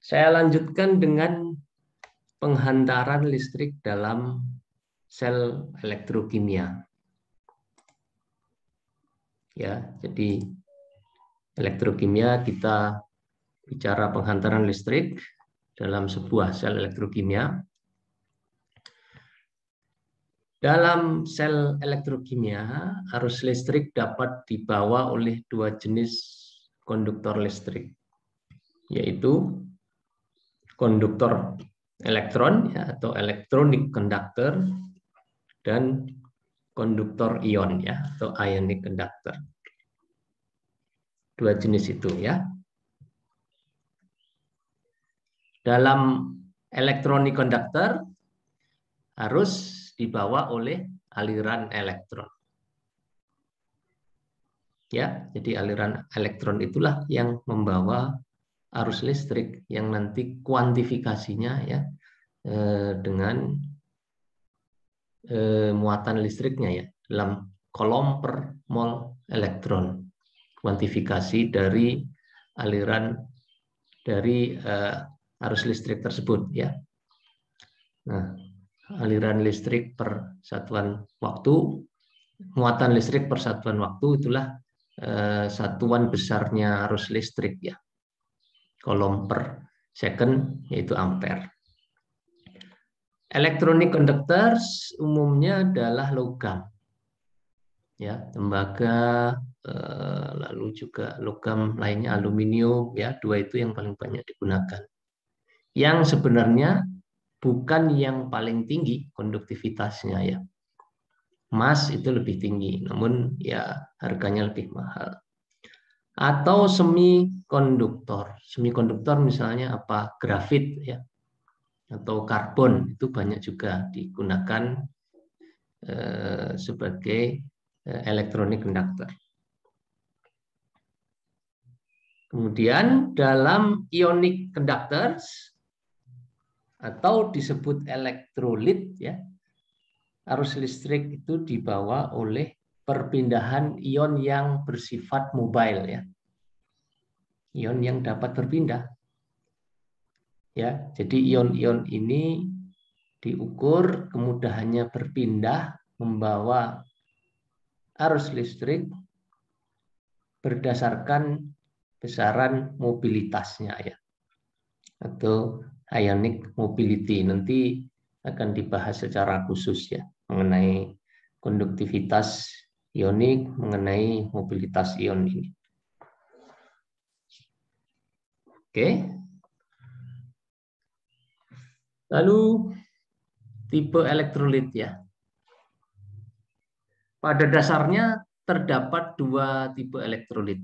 Saya lanjutkan dengan penghantaran listrik dalam sel elektrokimia. Ya, jadi elektrokimia kita bicara penghantaran listrik dalam sebuah sel elektrokimia. Dalam sel elektrokimia, arus listrik dapat dibawa oleh dua jenis konduktor listrik, yaitu konduktor elektron ya, atau electronic conductor, dan konduktor ion ya, atau ionic conductor. Dua jenis itu ya. Dalam electronic conductor harus dibawa oleh aliran elektron. Ya, jadi aliran elektron itulah yang membawa arus listrik yang nanti kuantifikasinya ya dengan muatan listriknya ya dalam kolom per mol elektron. Kuantifikasi dari aliran dari arus listrik tersebut ya. Nah, aliran listrik per satuan waktu, muatan listrik per satuan waktu itulah satuan besarnya arus listrik ya. Kolom per second yaitu ampere. Electronic conductors umumnya adalah logam. Ya, tembaga, lalu juga logam lainnya aluminium ya, dua itu yang paling banyak digunakan. Yang sebenarnya bukan yang paling tinggi konduktivitasnya ya. Emas itu lebih tinggi, namun ya harganya lebih mahal. Atau semikonduktor. Semikonduktor misalnya apa? Grafit ya. Atau karbon itu banyak juga digunakan sebagai electronic conductor. Kemudian dalam ionic conductors atau disebut elektrolit ya, arus listrik itu dibawa oleh perpindahan ion yang bersifat mobile ya. Ion yang dapat berpindah. Ya, jadi ion-ion ini diukur kemudahannya berpindah membawa arus listrik berdasarkan besaran mobilitasnya ya, atau ionic mobility. Nanti akan dibahas secara khusus ya mengenai konduktivitas ionik, mengenai mobilitas ion ini. Oke. Lalu tipe elektrolit ya. Pada dasarnya terdapat dua tipe elektrolit.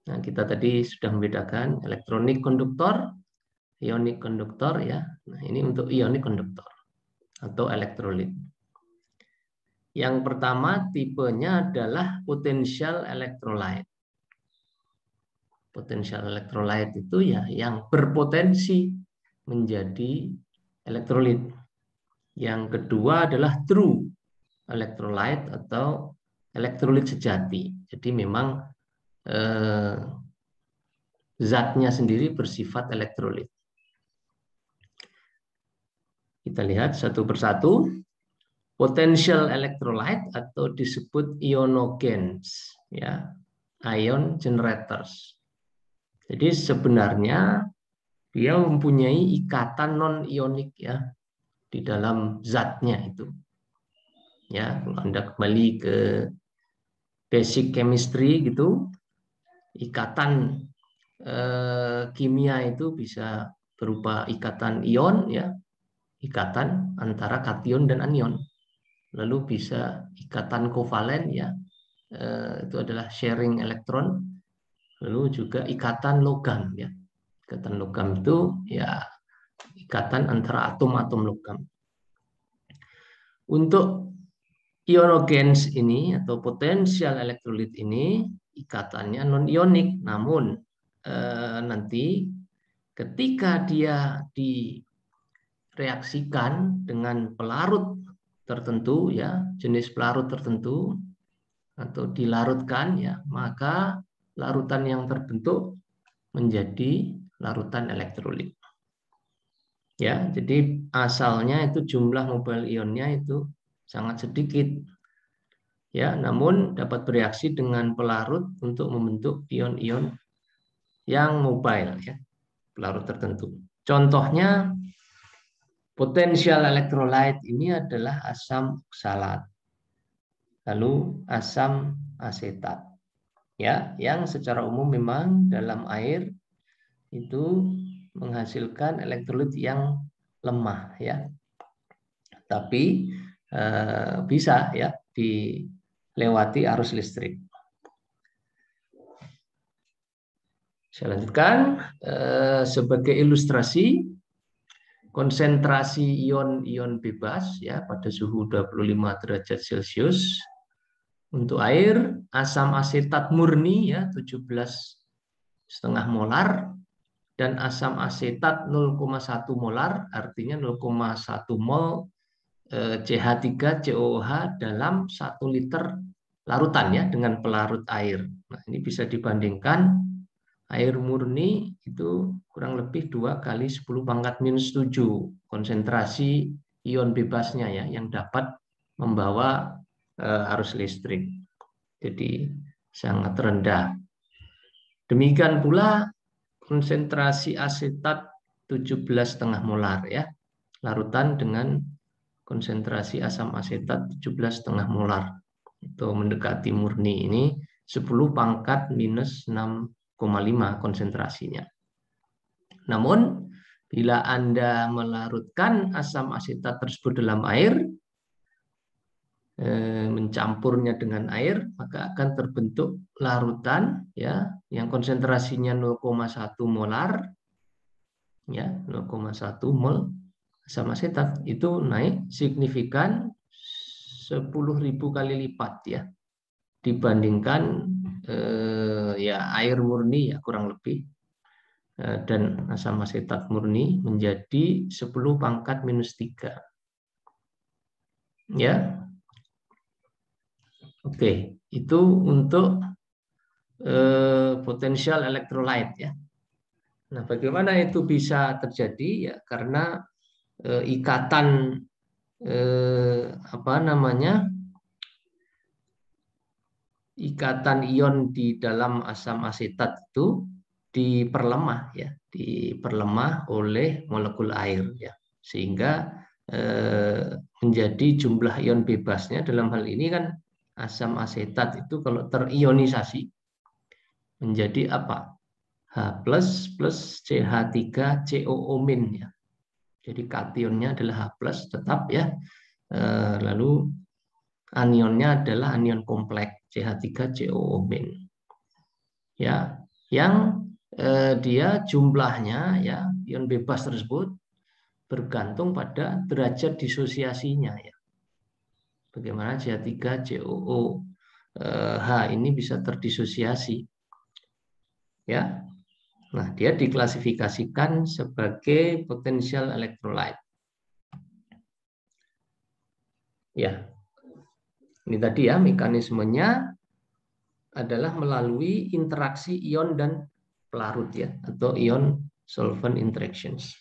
Nah, kita tadi sudah membedakan elektronik konduktor, ionic konduktor ya. Nah, ini untuk ionic konduktor atau elektrolit. Yang pertama tipenya adalah potential electrolyte. Potential electrolyte itu ya yang berpotensi menjadi elektrolit. Yang kedua adalah true electrolyte atau elektrolit sejati. Jadi memang zatnya sendiri bersifat elektrolit. Kita lihat satu persatu. Potential electrolyte atau disebut ionogens, ya, ion generators. Jadi sebenarnya dia mempunyai ikatan non-ionik ya di dalam zatnya itu. Ya, kalau Anda kembali ke basic chemistry gitu, ikatan kimia itu bisa berupa ikatan ion ya, ikatan antara kation dan anion. Lalu bisa ikatan kovalen ya, itu adalah sharing elektron. Lalu juga ikatan logam ya. Ikatan logam itu ya ikatan antara atom-atom logam. Untuk ionogens ini atau potensial elektrolit ini ikatannya non-ionik, namun nanti ketika dia direaksikan dengan pelarut tertentu ya, jenis pelarut tertentu atau dilarutkan ya, maka larutan yang terbentuk menjadi larutan elektrolit. Ya, jadi asalnya itu jumlah mobile ionnya itu sangat sedikit. Ya, namun dapat bereaksi dengan pelarut untuk membentuk ion-ion yang mobile, ya, pelarut tertentu. Contohnya potensial elektrolit ini adalah asam oksalat, lalu asam asetat, ya, yang secara umum memang dalam air itu menghasilkan elektrolit yang lemah, ya, tapi bisa, ya, dilewati arus listrik. Saya lanjutkan sebagai ilustrasi konsentrasi ion-ion bebas, ya, pada suhu 25 derajat Celcius untuk air asam asetat murni, ya, 17,5 molar, dan asam asetat 0,1 molar, artinya 0,1 mol CH3COOH dalam 1 liter larutan, ya, dengan pelarut air. Nah, ini bisa dibandingkan air murni itu kurang lebih 2 kali 10⁻⁷ konsentrasi ion bebasnya, ya, yang dapat membawa arus listrik. Jadi sangat rendah. Demikian pula konsentrasi asetat 17,5 molar, ya, larutan dengan konsentrasi asam asetat 17,5 molar itu mendekati murni, ini 10⁻⁻⁵ konsentrasinya. Namun bila Anda melarutkan asam asetat tersebut dalam air, mencampurnya dengan air, maka akan terbentuk larutan, ya, yang konsentrasinya 0,1 molar, ya, 0,1 mol asam asetat itu naik signifikan 10.000 kali lipat, ya, dibandingkan ya air murni, ya, kurang lebih, dan asam asetat murni menjadi 10⁻⁻3, ya. Oke, itu untuk potensial elektrolit, ya. Nah, bagaimana itu bisa terjadi? Ya, karena ikatan ikatan ion di dalam asam asetat itu diperlemah, ya, diperlemah oleh molekul air, ya, sehingga menjadi jumlah ion bebasnya dalam hal ini kan asam asetat itu kalau terionisasi menjadi apa? H+ plus CH3COO-, ya. Jadi kationnya adalah H+ tetap, ya. Lalu anionnya adalah anion kompleks CH3COO-, ya, yang dia jumlahnya, ya, ion bebas tersebut bergantung pada derajat disosiasinya, ya. Bagaimana CH3COOH ini bisa terdisosiasi, ya. Nah, dia diklasifikasikan sebagai potensial elektrolit. Ya, ini tadi, ya, mekanismenya adalah melalui interaksi ion dan pelarut, ya, atau ion solvent interactions.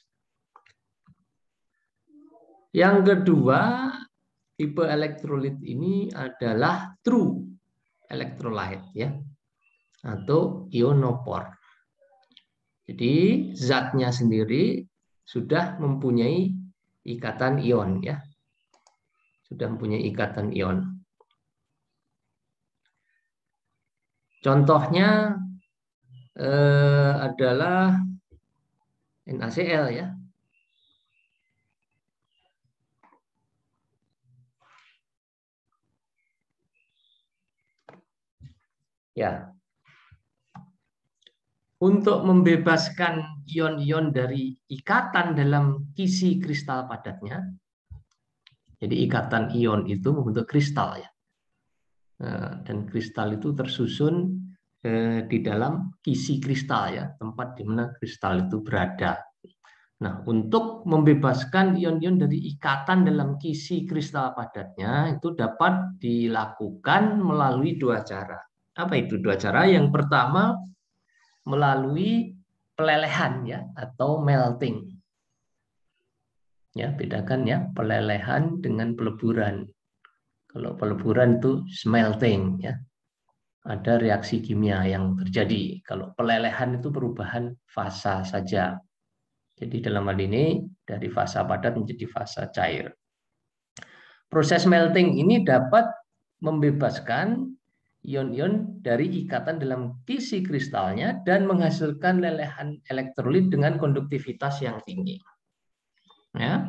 Yang kedua, tipe elektrolit ini adalah true elektrolit, ya, atau ionophor. Jadi zatnya sendiri sudah mempunyai ikatan ion, ya, sudah mempunyai ikatan ion. Contohnya adalah NaCl, ya. Ya. Untuk membebaskan ion-ion dari ikatan dalam kisi kristal padatnya. Jadi ikatan ion itu membentuk kristal, ya. Dan kristal itu tersusun di dalam kisi kristal, ya, tempat di mana kristal itu berada. Nah, untuk membebaskan ion-ion dari ikatan dalam kisi kristal padatnya itu dapat dilakukan melalui 2 cara. Apa itu 2 cara? Yang pertama, melalui pelelehan ya atau melting. Ya, bedakan ya pelelehan dengan peleburan. Kalau peleburan itu smelting ya. Ada reaksi kimia yang terjadi. Kalau pelelehan itu perubahan fasa saja. Jadi dalam hal ini dari fasa padat menjadi fasa cair. Proses melting ini dapat membebaskan ion-ion dari ikatan dalam kisi kristalnya dan menghasilkan lelehan elektrolit dengan konduktivitas yang tinggi. Ya.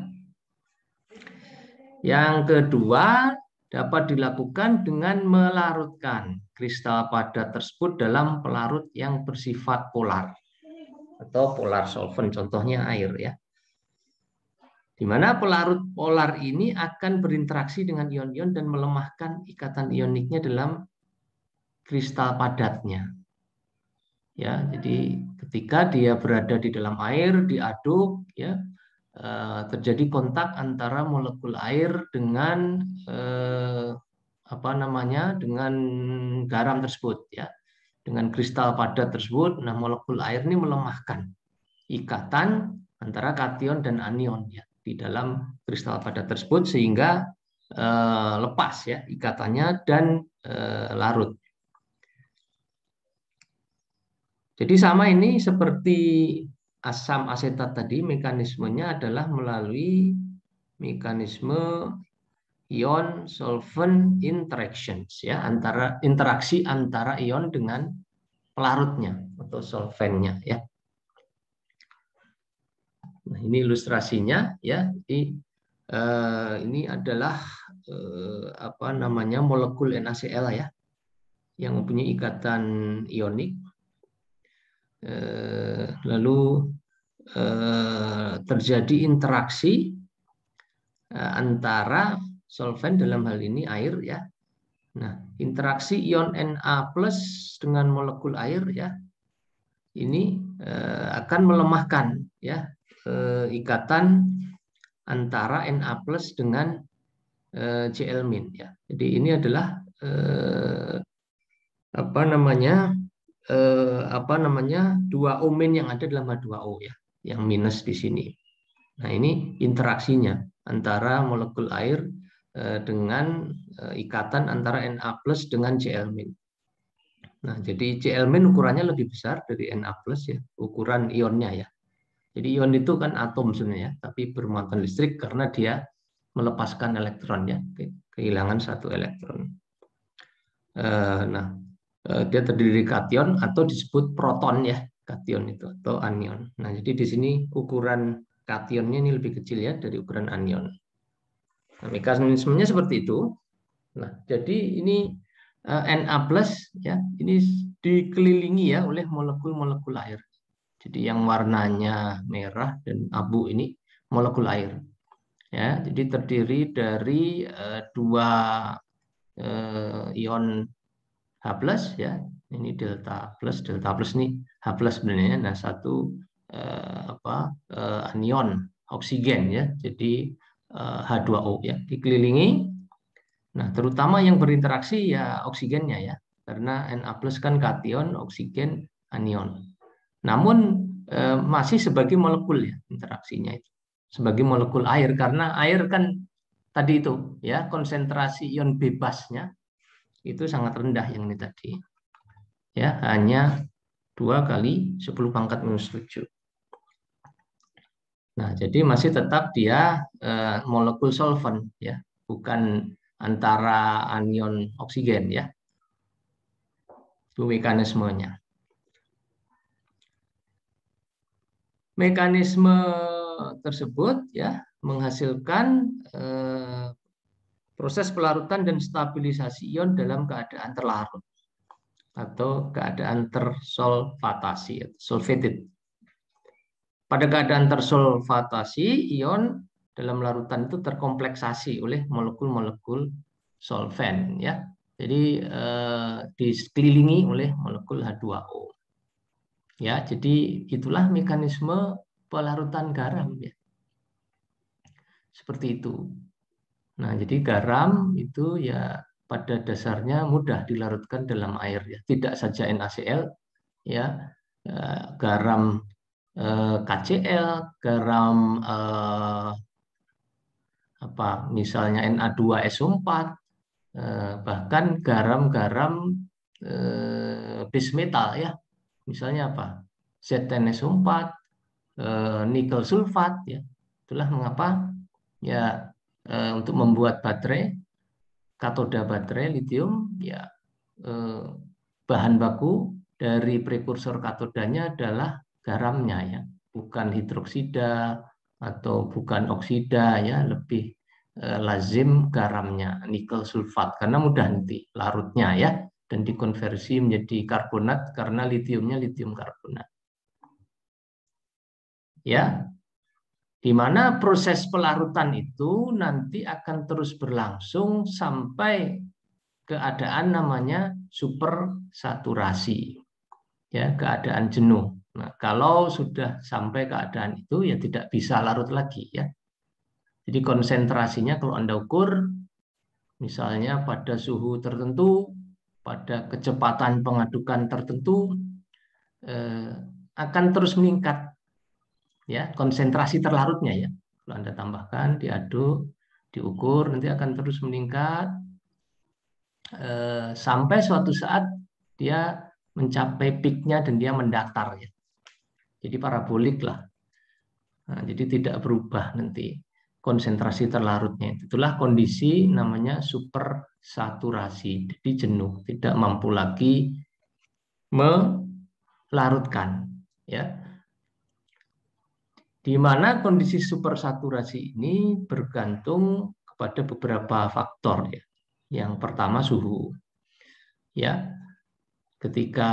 Yang kedua, dapat dilakukan dengan melarutkan kristal padat tersebut dalam pelarut yang bersifat polar atau polar solvent, contohnya air ya. Di mana pelarut polar ini akan berinteraksi dengan ion-ion dan melemahkan ikatan ioniknya dalam kristal padatnya. Ya, jadi ketika dia berada di dalam air, diaduk ya, terjadi kontak antara molekul air dengan dengan garam tersebut ya, dengan kristal padat tersebut. Nah, molekul air ini melemahkan ikatan antara kation dan anion ya di dalam kristal padat tersebut sehingga lepas ya ikatannya dan larut. Jadi sama ini seperti asam asetat tadi, mekanismenya adalah melalui mekanisme ion solvent interactions ya, interaksi antara ion dengan pelarutnya atau solventnya ya. Nah, ini ilustrasinya ya. Jadi ini adalah molekul NaCl ya yang mempunyai ikatan ionik. Lalu terjadi interaksi antara solvent dalam hal ini air ya. Nah, interaksi ion Na+ dengan molekul air ya, ini akan melemahkan ya ikatan antara Na+ dengan Cl- ya. Jadi ini adalah dua O- yang ada dalam H2O ya, yang minus di sini. Nah, ini interaksinya antara molekul air dengan ikatan antara Na+ dengan Cl-. Nah, jadi Cl- ukurannya lebih besar dari Na+ ya, ukuran ionnya ya. Jadi ion itu kan atom sebenarnya, tapi bermuatan listrik karena dia melepaskan elektron ya, kehilangan satu elektron. Nah, dia terdiri dari kation atau disebut proton ya, kation itu atau anion. Nah, jadi di sini ukuran kationnya ini lebih kecil ya dari ukuran anion. Nah, mekanismenya seperti itu. Nah, jadi ini Na+ ya, ini dikelilingi ya oleh molekul-molekul air. Jadi yang warnanya merah dan abu ini molekul air. Ya, jadi terdiri dari dua ion H+ ya. Ini delta plus ini H+ sebenarnya. Nah, satu anion oksigen ya. Jadi H2O ya, dikelilingi. Nah, terutama yang berinteraksi ya oksigennya ya. Karena Na+ kan kation, oksigen anion. Namun masih sebagai molekul ya interaksinya itu. Sebagai molekul air karena air kan tadi itu ya konsentrasi ion bebasnya itu sangat rendah yang ini tadi. Ya, hanya 2 kali 10⁻⁷. Nah, jadi masih tetap dia molekul solvent ya, bukan antara anion oksigen ya. Itu mekanismenya. Mekanisme tersebut ya menghasilkan proses pelarutan dan stabilisasi ion dalam keadaan terlarut atau keadaan tersolvatasi, solvated. Pada keadaan tersolvatasi, ion dalam larutan itu terkompleksasi oleh molekul-molekul solvent ya. Jadi dikelilingi oleh molekul H2O. Ya, jadi itulah mekanisme pelarutan garam ya. Seperti itu. Nah, jadi garam itu ya pada dasarnya mudah dilarutkan dalam air ya. Tidak saja NaCl ya, garam KCl, garam misalnya Na2SO4, bahkan garam-garam base metal ya, misalnya apa? Z10SO4, nikel sulfat ya. Itulah mengapa ya untuk membuat baterai, katoda baterai litium ya, bahan baku dari prekursor katodanya adalah garamnya ya, bukan hidroksida atau bukan oksida ya, lebih lazim garamnya nikel sulfat karena mudah nanti larutnya ya, dan dikonversi menjadi karbonat karena litiumnya litium karbonat ya, di mana proses pelarutan itu nanti akan terus berlangsung sampai keadaan namanya supersaturasi ya, keadaan jenuh. Nah, kalau sudah sampai keadaan itu ya tidak bisa larut lagi ya. Jadi konsentrasinya kalau Anda ukur misalnya pada suhu tertentu, pada kecepatan pengadukan tertentu akan terus meningkat ya, konsentrasi terlarutnya ya. Kalau Anda tambahkan, diaduk, diukur, nanti akan terus meningkat sampai suatu saat dia mencapai peaknya dan dia mendatar ya. Jadi parabolik lah. Nah, jadi tidak berubah nanti konsentrasi terlarutnya. Itulah kondisi namanya supersaturasi. Jadi jenuh, tidak mampu lagi melarutkan ya. Di mana kondisi supersaturasi ini bergantung kepada beberapa faktor ya. Yang pertama suhu. Ya. Ketika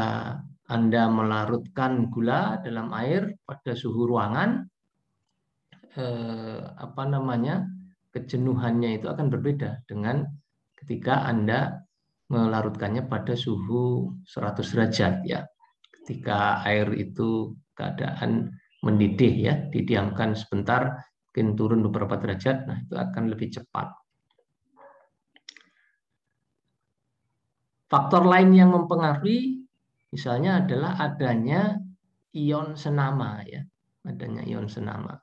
Anda melarutkan gula dalam air pada suhu ruangan, kejenuhannya itu akan berbeda dengan ketika Anda melarutkannya pada suhu 100 derajat ya. Ketika air itu keadaan mendidih ya, didiamkan sebentar, mungkin turun beberapa derajat, nah itu akan lebih cepat. Faktor lain yang mempengaruhi misalnya adalah adanya ion senama ya, adanya ion senama.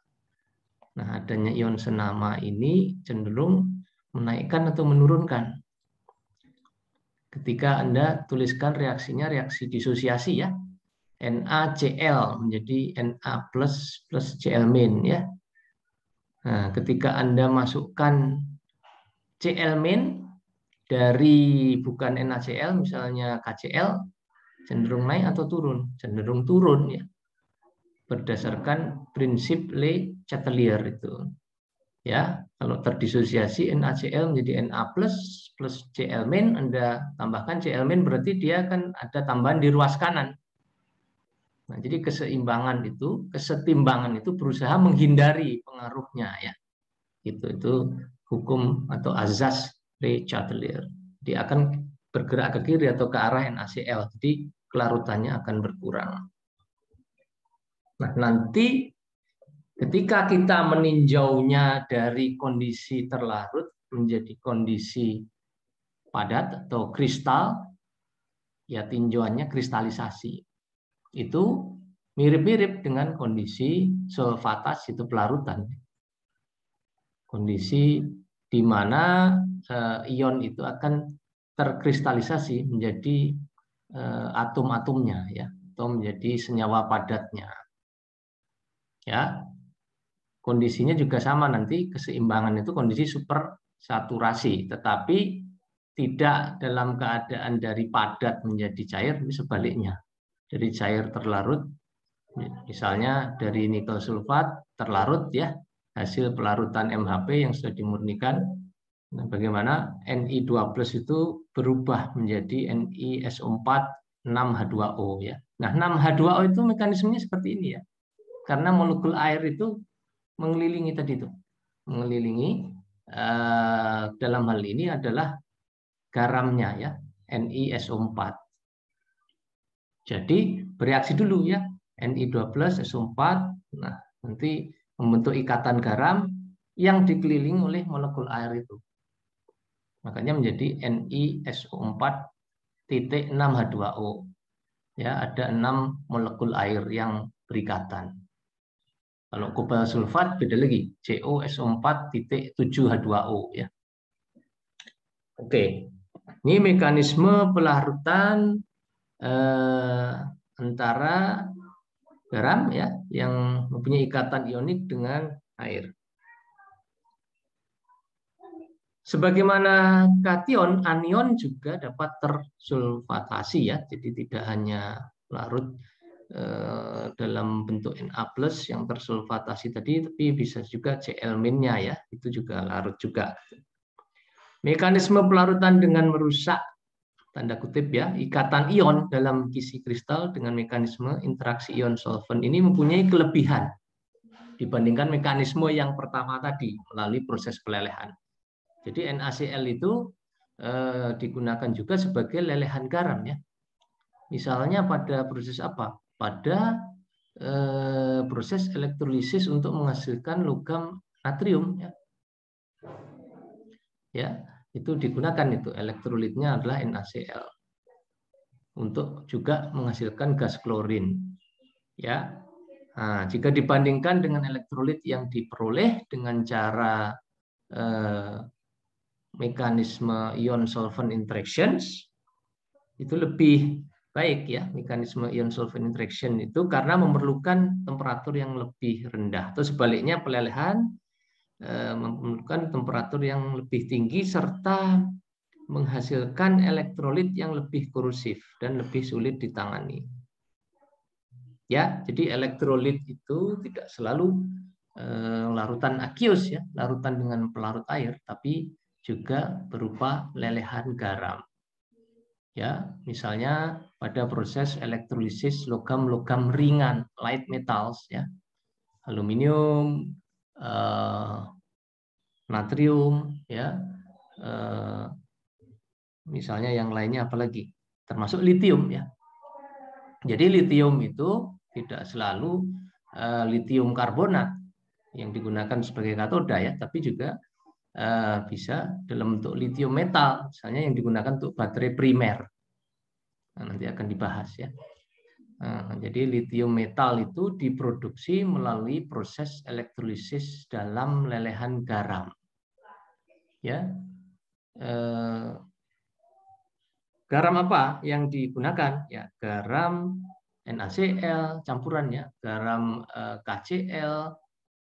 Nah, adanya ion senama ini cenderung menaikkan atau menurunkan. Ketika Anda tuliskan reaksinya reaksi disosiasi ya, NaCl menjadi Na plus Cl min ya. Nah, ketika Anda masukkan Cl min dari bukan NaCl misalnya KCl, cenderung naik atau turun? Cenderung turun ya. Berdasarkan prinsip Le Chatelier itu. Ya, kalau terdisosiasi NaCl menjadi Na plus Cl min, Anda tambahkan Cl min berarti dia akan ada tambahan di ruas kanan. Nah, jadi kesetimbangan itu berusaha menghindari pengaruhnya ya. Itu hukum atau azas Le Chatelier. Dia akan bergerak ke kiri atau ke arah NaCl. Jadi kelarutannya akan berkurang. Nah, nanti ketika kita meninjaunya dari kondisi terlarut menjadi kondisi padat atau kristal, ya tinjauannya kristalisasi. Itu mirip-mirip dengan kondisi solvatas, itu pelarutan. Kondisi di mana ion itu akan terkristalisasi menjadi atom-atomnya ya, atau menjadi senyawa padatnya. Ya, kondisinya juga sama nanti, keseimbangan itu kondisi supersaturasi, tetapi tidak dalam keadaan dari padat menjadi cair, tapi sebaliknya. Dari cair terlarut, misalnya dari nikel sulfat terlarut ya, hasil pelarutan MHP yang sudah dimurnikan. Nah, bagaimana Ni2+ itu berubah menjadi NiSO4 6H2O ya. Nah, 6H2O itu mekanismenya seperti ini ya. Karena molekul air itu mengelilingi tadi itu, mengelilingi dalam hal ini adalah garamnya ya, NiSO4. Jadi bereaksi dulu ya, Ni2+ SO4, nah nanti membentuk ikatan garam yang dikelilingi oleh molekul air itu. Makanya menjadi NiSO4 titik 6H2O. Ya, ada 6 molekul air yang berikatan. Kalau kopal sulfat beda lagi, COSO4.7H2O ya. Oke, ini mekanisme pelarutan antara garam ya yang mempunyai ikatan ionik dengan air. Sebagaimana kation, anion juga dapat tersulfatasi ya, jadi tidak hanya larut dalam bentuk Na+ yang tersulfatasi tadi, tapi bisa juga Cl-nya ya, itu juga larut juga. Mekanisme pelarutan dengan merusak tanda kutip ya ikatan ion dalam kisi kristal dengan mekanisme interaksi ion solvent ini mempunyai kelebihan dibandingkan mekanisme yang pertama tadi melalui proses pelelehan. Jadi NaCl itu digunakan juga sebagai lelehan garam ya. Misalnya pada proses apa? Pada proses elektrolisis untuk menghasilkan logam natrium ya. Ya, itu digunakan itu elektrolitnya adalah NaCl untuk juga menghasilkan gas klorin. Ya. Nah, jika dibandingkan dengan elektrolit yang diperoleh dengan cara mekanisme ion solvent interactions itu lebih baik ya, mekanisme ion solvent interaction itu karena memerlukan temperatur yang lebih rendah, atau sebaliknya pelelehan memerlukan temperatur yang lebih tinggi serta menghasilkan elektrolit yang lebih korosif dan lebih sulit ditangani. Ya, jadi elektrolit itu tidak selalu larutan aqueous ya, larutan dengan pelarut air, tapi juga berupa lelehan garam. Ya, misalnya pada proses elektrolisis logam-logam ringan, light metals ya, aluminium, natrium ya, misalnya yang lainnya apalagi, termasuk litium ya. Jadi litium itu tidak selalu litium karbonat yang digunakan sebagai katoda ya, tapi juga bisa dalam bentuk litium metal, misalnya yang digunakan untuk baterai primer. Nah, nanti akan dibahas ya. Nah, jadi litium metal itu diproduksi melalui proses elektrolisis dalam lelehan garam. Ya, garam apa yang digunakan? Ya, garam NaCl campurannya, garam KCl,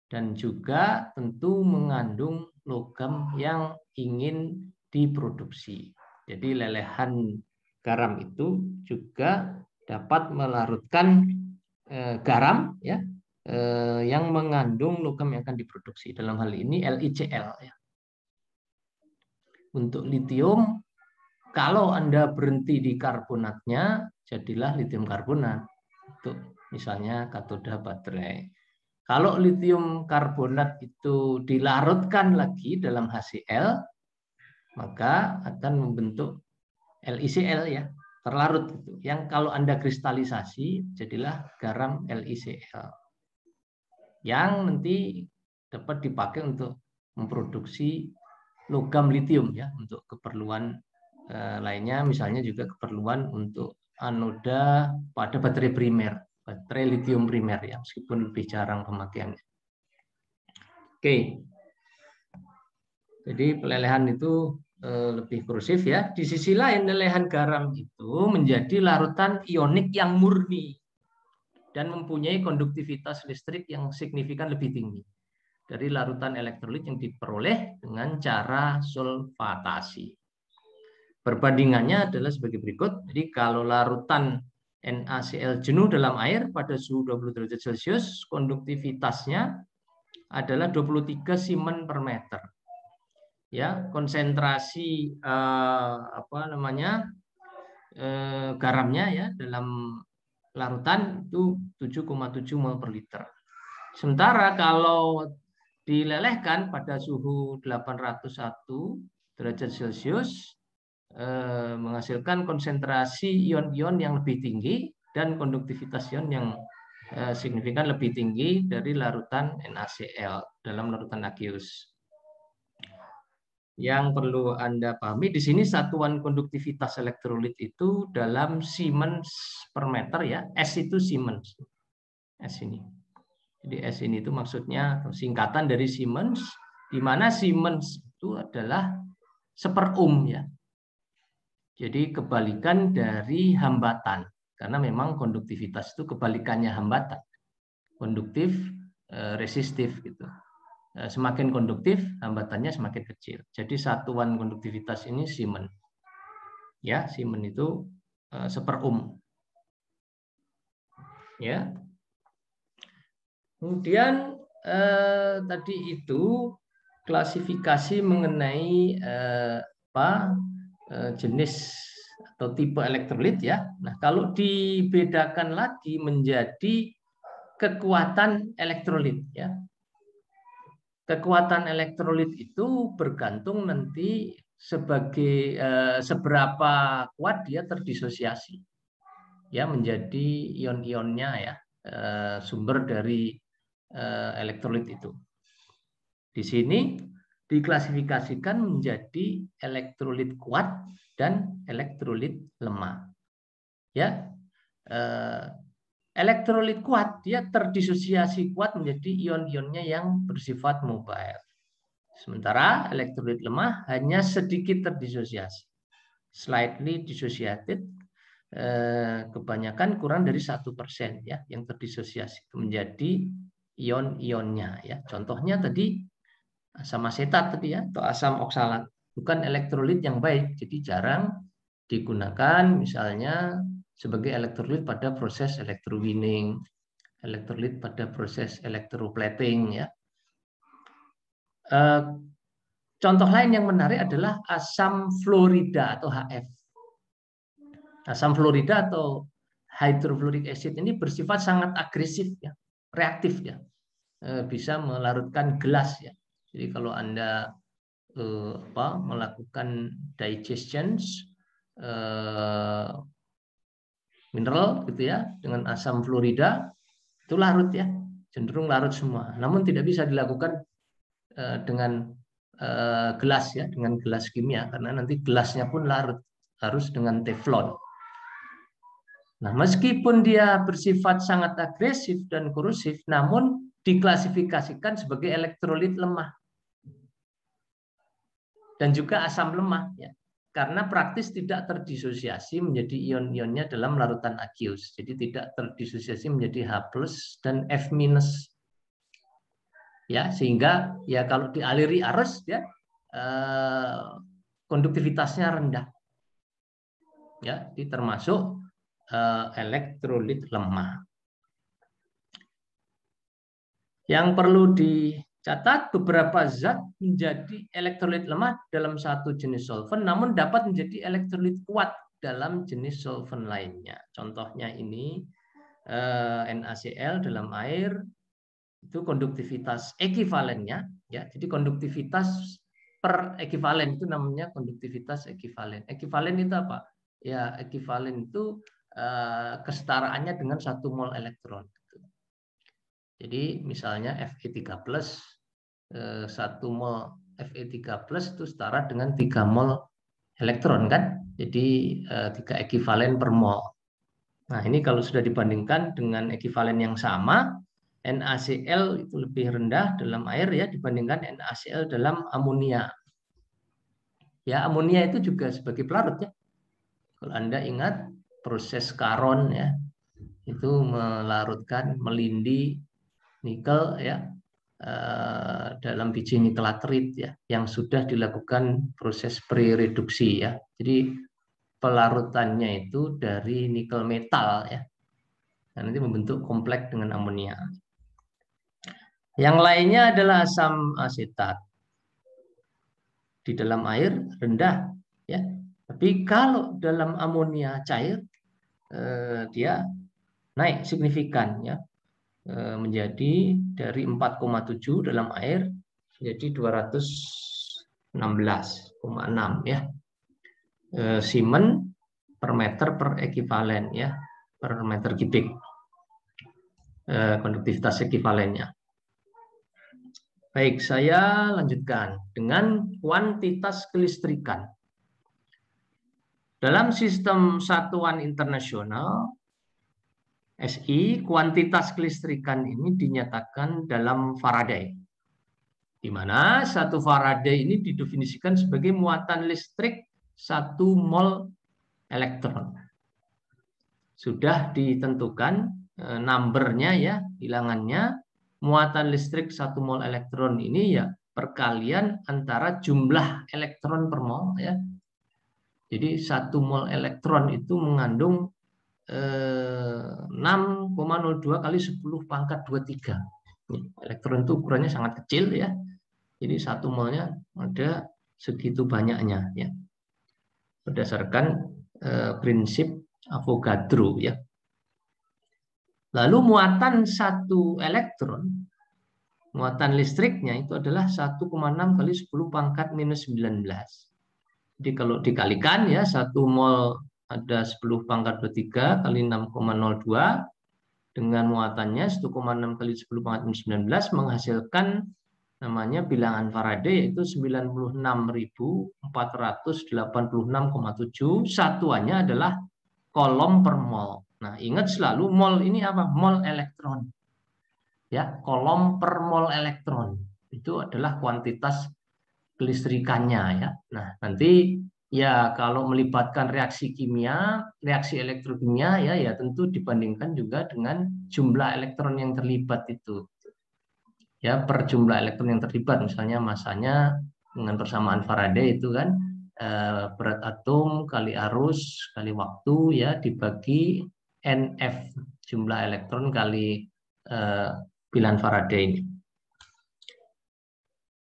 dan juga tentu mengandung logam yang ingin diproduksi. Jadi lelehan garam itu juga dapat melarutkan garam ya yang mengandung logam yang akan diproduksi. Dalam hal ini LiCl ya. Untuk litium, kalau Anda berhenti di karbonatnya, jadilah litium karbonat. Untuk misalnya katoda baterai. Kalau litium karbonat itu dilarutkan lagi dalam HCl, maka akan membentuk LiCl ya, terlarut gitu. Yang kalau Anda kristalisasi jadilah garam LiCl. Yang nanti dapat dipakai untuk memproduksi logam litium ya, untuk keperluan lainnya, misalnya juga keperluan untuk anoda pada baterai primer. Baterai litium primer ya, meskipun lebih jarang pemakaiannya. Oke, jadi pelelehan itu lebih korosif ya. Di sisi lain lelehan garam itu menjadi larutan ionik yang murni dan mempunyai konduktivitas listrik yang signifikan lebih tinggi dari larutan elektrolit yang diperoleh dengan cara sulfatasi. Perbandingannya adalah sebagai berikut. Jadi kalau larutan NaCl jenuh dalam air pada suhu 20 derajat Celcius, konduktivitasnya adalah 23 Siemens per meter. Ya, konsentrasi garamnya ya dalam larutan itu 7,7 mol per liter. Sementara kalau dilelehkan pada suhu 801 derajat Celcius, menghasilkan konsentrasi ion-ion yang lebih tinggi dan konduktivitas ion yang signifikan lebih tinggi dari larutan NaCl dalam larutan aqueous. Yang perlu Anda pahami di sini satuan konduktivitas elektrolit itu dalam Siemens per meter ya. S itu Siemens. S ini. Jadi S ini itu maksudnya singkatan dari Siemens, di mana Siemens itu adalah seperohm ya. Jadi kebalikan dari hambatan, karena memang konduktivitas itu kebalikannya hambatan. Konduktif, resistif gitu. Semakin konduktif, hambatannya semakin kecil. Jadi satuan konduktivitas ini Siemens. Ya, Siemens itu seperohm. Ya. Kemudian tadi itu klasifikasi mengenai jenis atau tipe elektrolit ya. Nah, kalau dibedakan lagi menjadi kekuatan elektrolit ya. Kekuatan elektrolit itu bergantung nanti sebagai seberapa kuat dia terdisosiasi ya menjadi ion-ionnya ya, sumber dari elektrolit itu. Di sini diklasifikasikan menjadi elektrolit kuat dan elektrolit lemah. Ya, elektrolit kuat dia terdisosiasi kuat menjadi ion-ionnya yang bersifat mobile. Sementara elektrolit lemah hanya sedikit terdisosiasi, slightly dissociated. Kebanyakan kurang dari 1% ya yang terdisosiasi menjadi ion-ionnya ya. Contohnya tadi asam asetat tadi ya atau asam oksalat, bukan elektrolit yang baik, jadi jarang digunakan misalnya sebagai elektrolit pada proses electrowinning, elektrolit pada proses electroplating ya. Contoh lain yang menarik adalah asam fluorida atau HF. Asam fluorida atau hydrofluoric acid ini bersifat sangat agresif ya, reaktif ya, bisa melarutkan gelas ya. Jadi kalau Anda melakukan digestion mineral gitu ya dengan asam fluorida itu larut ya, cenderung larut semua. Namun tidak bisa dilakukan dengan gelas ya, dengan gelas kimia karena nanti gelasnya pun larut, harus dengan teflon. Nah, meskipun dia bersifat sangat agresif dan korosif, namun diklasifikasikan sebagai elektrolit lemah dan juga asam lemah ya, karena praktis tidak terdisosiasi menjadi ion-ionnya dalam larutan aqueous. Jadi tidak terdisosiasi menjadi H+ dan F-. Ya, sehingga ya kalau dialiri arus ya konduktivitasnya rendah. Ya, ini termasuk elektrolit lemah. Yang perlu dicatat, beberapa zat menjadi elektrolit lemah dalam satu jenis solvent, namun dapat menjadi elektrolit kuat dalam jenis solvent lainnya. Contohnya ini NaCl dalam air itu konduktivitas ekuivalennya, ya. Jadi konduktivitas per ekuivalen itu namanya konduktivitas ekuivalen. Ekuivalen itu apa? Ya, ekuivalen itu kesetaraannya dengan 1 mol elektron. Jadi misalnya Fe3+, 1 mol Fe3+ itu setara dengan 3 mol elektron kan? Jadi 3 ekuivalen per mol. Nah ini kalau sudah dibandingkan dengan ekuivalen yang sama, NaCl itu lebih rendah dalam air ya dibandingkan NaCl dalam amonia. Ya, amonia itu juga sebagai pelarut ya. Kalau Anda ingat proses Caron ya, itu melarutkan, melindi nikel ya dalam biji nikel laterit ya yang sudah dilakukan proses pre-reduksi ya. Jadi pelarutannya itu dari nikel metal ya. Dan nanti membentuk kompleks dengan amonia. Yang lainnya adalah asam asetat. Di dalam air rendah ya. Tapi kalau dalam amonia cair dia naik signifikan ya. Menjadi dari 4,7 dalam air menjadi 216,6 ya. Siemens per meter per ekuivalen ya, per meter kubik. Konduktivitas ekuivalennya. Baik, saya lanjutkan dengan kuantitas kelistrikan. Dalam sistem satuan internasional, SI, kuantitas kelistrikan ini dinyatakan dalam Faraday, di mana 1 Faraday ini didefinisikan sebagai muatan listrik 1 mol elektron. Sudah ditentukan numbernya ya, bilangannya. Muatan listrik 1 mol elektron ini ya perkalian antara jumlah elektron per mol ya. Jadi 1 mol elektron itu mengandung 6,02 kali 10 pangkat 23. Elektron itu ukurannya sangat kecil ya. Jadi 1 molnya ada segitu banyaknya ya. Berdasarkan prinsip Avogadro ya. Lalu muatan 1 elektron, muatan listriknya itu adalah 1,6 kali 10 pangkat minus 19. Jadi kalau dikalikan ya 1 mol ada 10 pangkat 23 kali 6,02 dengan muatannya 1,6 kali 10 pangkat minus 19 menghasilkan namanya bilangan Faraday yaitu 96.486,7. Satuannya adalah kolom per mol. Nah, ingat selalu mol ini apa? Mol elektron. Ya, kolom per mol elektron. Itu adalah kuantitas kelistrikannya ya. Nah, nanti ya kalau melibatkan reaksi kimia, reaksi elektrokimia ya tentu dibandingkan juga dengan jumlah elektron yang terlibat itu. Ya, per jumlah elektron yang terlibat misalnya masanya dengan persamaan Faraday itu kan berat atom kali arus kali waktu ya dibagi NF jumlah elektron kali bilangan Faraday ini.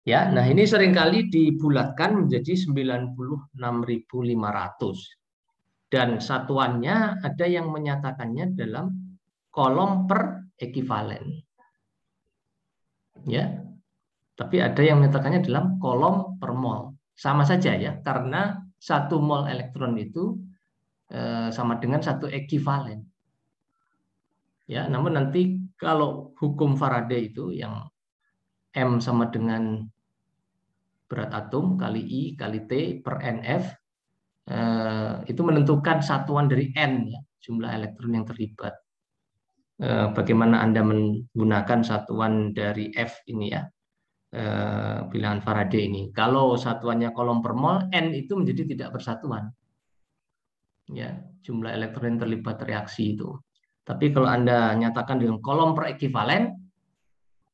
Ya, nah ini seringkali dibulatkan menjadi 96.500 dan satuannya ada yang menyatakannya dalam kolom per ekivalen. Ya, tapi ada yang menyatakannya dalam kolom per mol. Sama saja ya, karena 1 mol elektron itu sama dengan 1 ekivalen. Ya, namun nanti kalau hukum Faraday itu yang M sama dengan berat atom kali I kali T per NF itu menentukan satuan dari N ya, jumlah elektron yang terlibat. Bagaimana Anda menggunakan satuan dari F ini ya, bilangan Faraday ini. Kalau satuannya kolom per mol, N itu menjadi tidak bersatuan. Ya, jumlah elektron yang terlibat reaksi itu. Tapi kalau Anda nyatakan dengan kolom per ekivalen,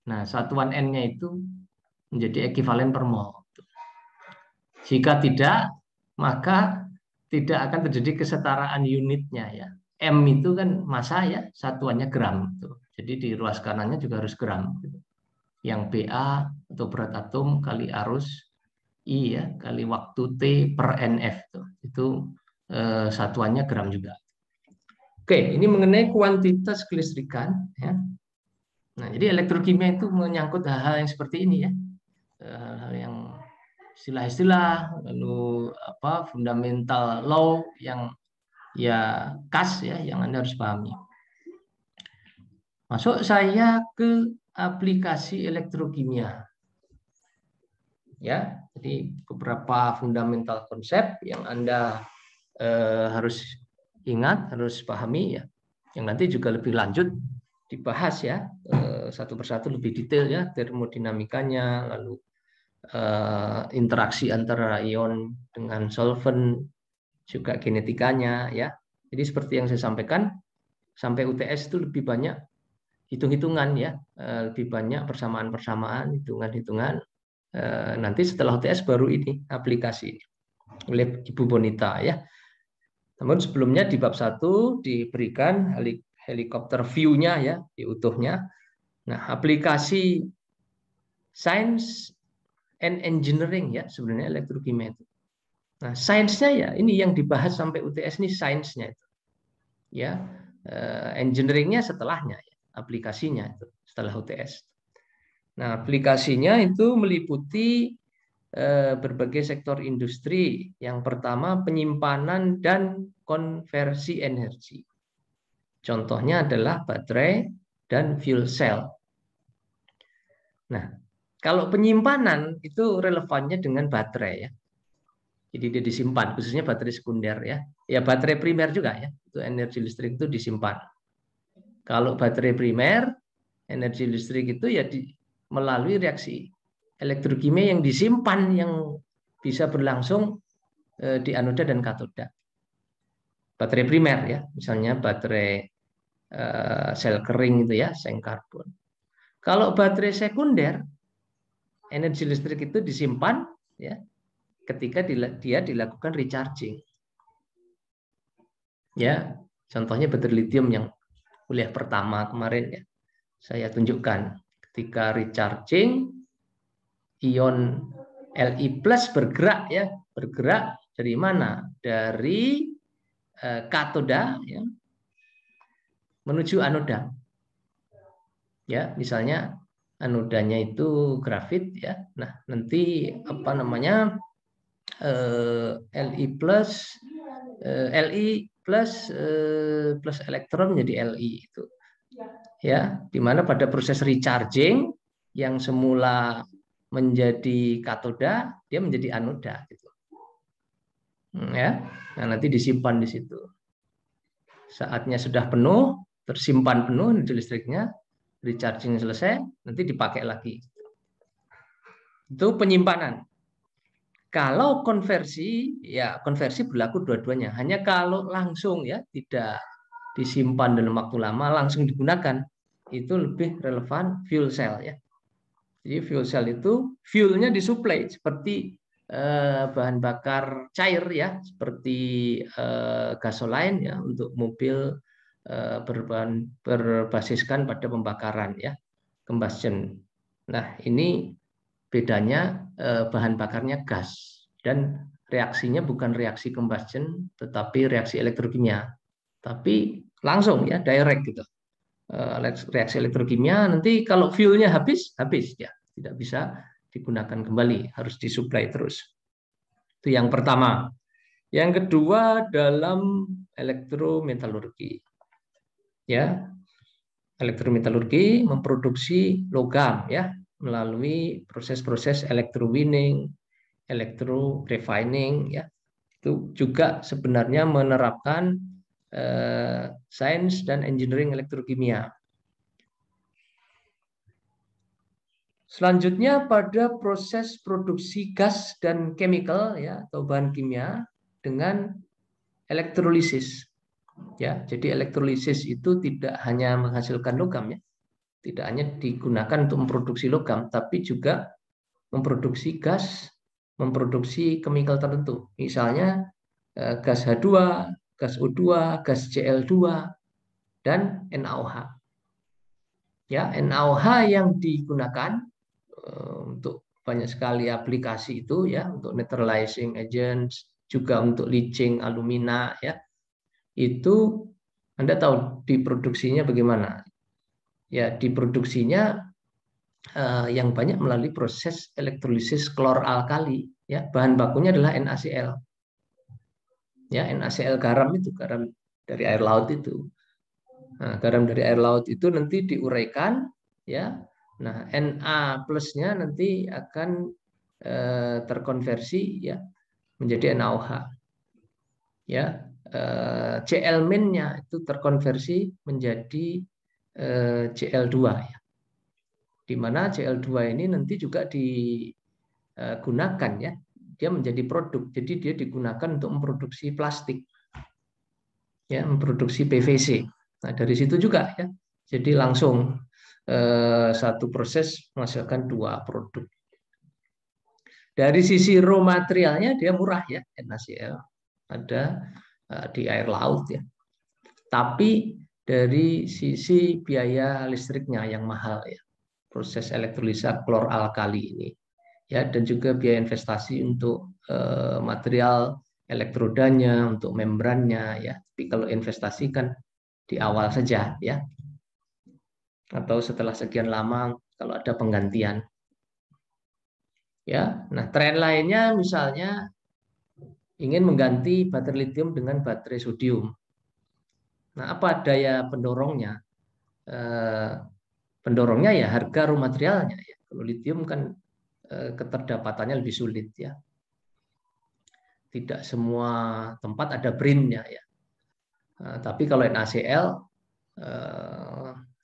nah satuan N-nya itu menjadi ekivalen per mol. Jika tidak, maka tidak akan terjadi kesetaraan unitnya ya. M itu kan massa ya, satuannya gram. Jadi di ruas kanannya juga harus gram. Yang BA atau berat atom kali arus I ya kali waktu T per NF itu satuannya gram juga. Oke, ini mengenai kuantitas kelistrikan ya. Nah, jadi elektrokimia itu menyangkut hal-hal yang seperti ini ya. Hal-hal yang istilah-istilah lalu apa fundamental law yang ya khas ya yang Anda harus pahami. Masuk saya ke aplikasi elektrokimia. Ya, jadi beberapa fundamental konsep yang Anda harus ingat, harus pahami ya. Yang nanti juga lebih lanjut dibahas ya satu persatu lebih detail ya termodinamikanya, lalu interaksi antara ion dengan solvent, juga genetikanya ya. Jadi seperti yang saya sampaikan, sampai UTS itu lebih banyak hitung-hitungan ya, lebih banyak persamaan-persamaan, hitungan-hitungan. Nanti setelah UTS baru ini aplikasi oleh Ibu Bonita ya. Namun sebelumnya di bab 1 diberikan helikopter view-nya ya, diutuhnya. Nah, aplikasi science and engineering ya sebenarnya elektrokimia itu. Nah, sainsnya ya ini yang dibahas sampai UTS ini sainsnya itu. Ya, engineeringnya setelahnya ya, aplikasinya itu setelah UTS. Nah, aplikasinya itu meliputi berbagai sektor industri. Yang pertama penyimpanan dan konversi energi. Contohnya adalah baterai dan fuel cell. Nah, kalau penyimpanan itu relevannya dengan baterai ya. Jadi dia disimpan, khususnya baterai sekunder ya. Ya baterai primer juga ya. Itu energi listrik itu disimpan. Kalau baterai primer, energi listrik itu ya melalui reaksi elektrokimia yang disimpan, yang bisa berlangsung di anoda dan katoda. Baterai primer ya, misalnya baterai sel kering itu ya, seng karbon. Kalau baterai sekunder, energi listrik itu disimpan ya ketika dia dilakukan recharging. Ya, contohnya baterai lithium yang kuliah pertama kemarin ya, saya tunjukkan ketika recharging ion Li plus bergerak ya, bergerak dari mana? Dari katoda ya, menuju anoda. Ya, misalnya anodanya itu grafit ya. Nah, nanti apa namanya? Li plus plus elektron menjadi Li itu. Ya, di mana pada proses recharging yang semula menjadi katoda, dia menjadi anoda gitu. Ya. Nah, nanti disimpan di situ. Saatnya sudah penuh, tersimpan penuh energi listriknya, recharging selesai, nanti dipakai lagi. Itu penyimpanan. Kalau konversi, ya konversi berlaku dua-duanya. Hanya kalau langsung ya tidak disimpan dalam waktu lama, langsung digunakan, itu lebih relevan fuel cell ya. Jadi fuel cell itu fuelnya disuplai seperti bahan bakar cair ya, seperti gasoline ya untuk mobil berbasiskan pada pembakaran ya, combustion. Nah, ini bedanya bahan bakarnya gas dan reaksinya bukan reaksi combustion tetapi reaksi elektrokimia. Tapi langsung ya direct gitu. Reaksi elektrokimia nanti kalau fuelnya habis ya tidak bisa digunakan kembali, harus disuplai terus. Itu yang pertama. Yang kedua dalam elektrometalurgi. Ya, elektrometalurgi memproduksi logam ya melalui proses-proses electrowinning, electrorefining ya. Itu juga sebenarnya menerapkan sains dan engineering elektrokimia. Selanjutnya pada proses produksi gas dan chemical ya atau bahan kimia dengan elektrolisis. Ya, jadi elektrolisis itu tidak hanya menghasilkan logam ya. Tidak hanya digunakan untuk memproduksi logam, tapi juga memproduksi gas, memproduksi chemical tertentu. Misalnya gas H2, gas O2, gas Cl2 dan NaOH. Ya, NaOH yang digunakan untuk banyak sekali aplikasi itu ya, untuk neutralizing agents, juga untuk leaching alumina ya. Itu Anda tahu diproduksinya bagaimana? Ya, diproduksinya yang banyak melalui proses elektrolisis klor alkali ya. Bahan bakunya adalah NaCl. Ya, NaCl garam itu, garam dari air laut itu. Nah, garam dari air laut itu nanti diuraikan ya. Nah, Na plusnya nanti akan terkonversi ya menjadi NaOH. Ya, Cl-nya itu terkonversi menjadi Cl2 ya. Di mana Cl2 ini nanti juga digunakan ya. Dia menjadi produk. Jadi dia digunakan untuk memproduksi plastik. Ya, memproduksi PVC. Nah, dari situ juga ya. Jadi langsung satu proses menghasilkan dua produk. Dari sisi raw materialnya dia murah ya, NaCl. Ada di air laut ya. Tapi dari sisi biaya listriknya yang mahal ya. Proses elektrolisa klor alkali ini. Ya, dan juga biaya investasi untuk material elektrodanya, untuk membrannya ya. Tapi kalau investasi kan di awal saja ya. Atau setelah sekian lama kalau ada penggantian. Ya, nah tren lainnya misalnya ingin mengganti baterai lithium dengan baterai sodium. Nah, apa daya pendorongnya? Pendorongnya ya harga raw materialnya ya. Kalau lithium kan keterdapatannya lebih sulit ya. Tidak semua tempat ada brine-nya ya. Tapi kalau NaCl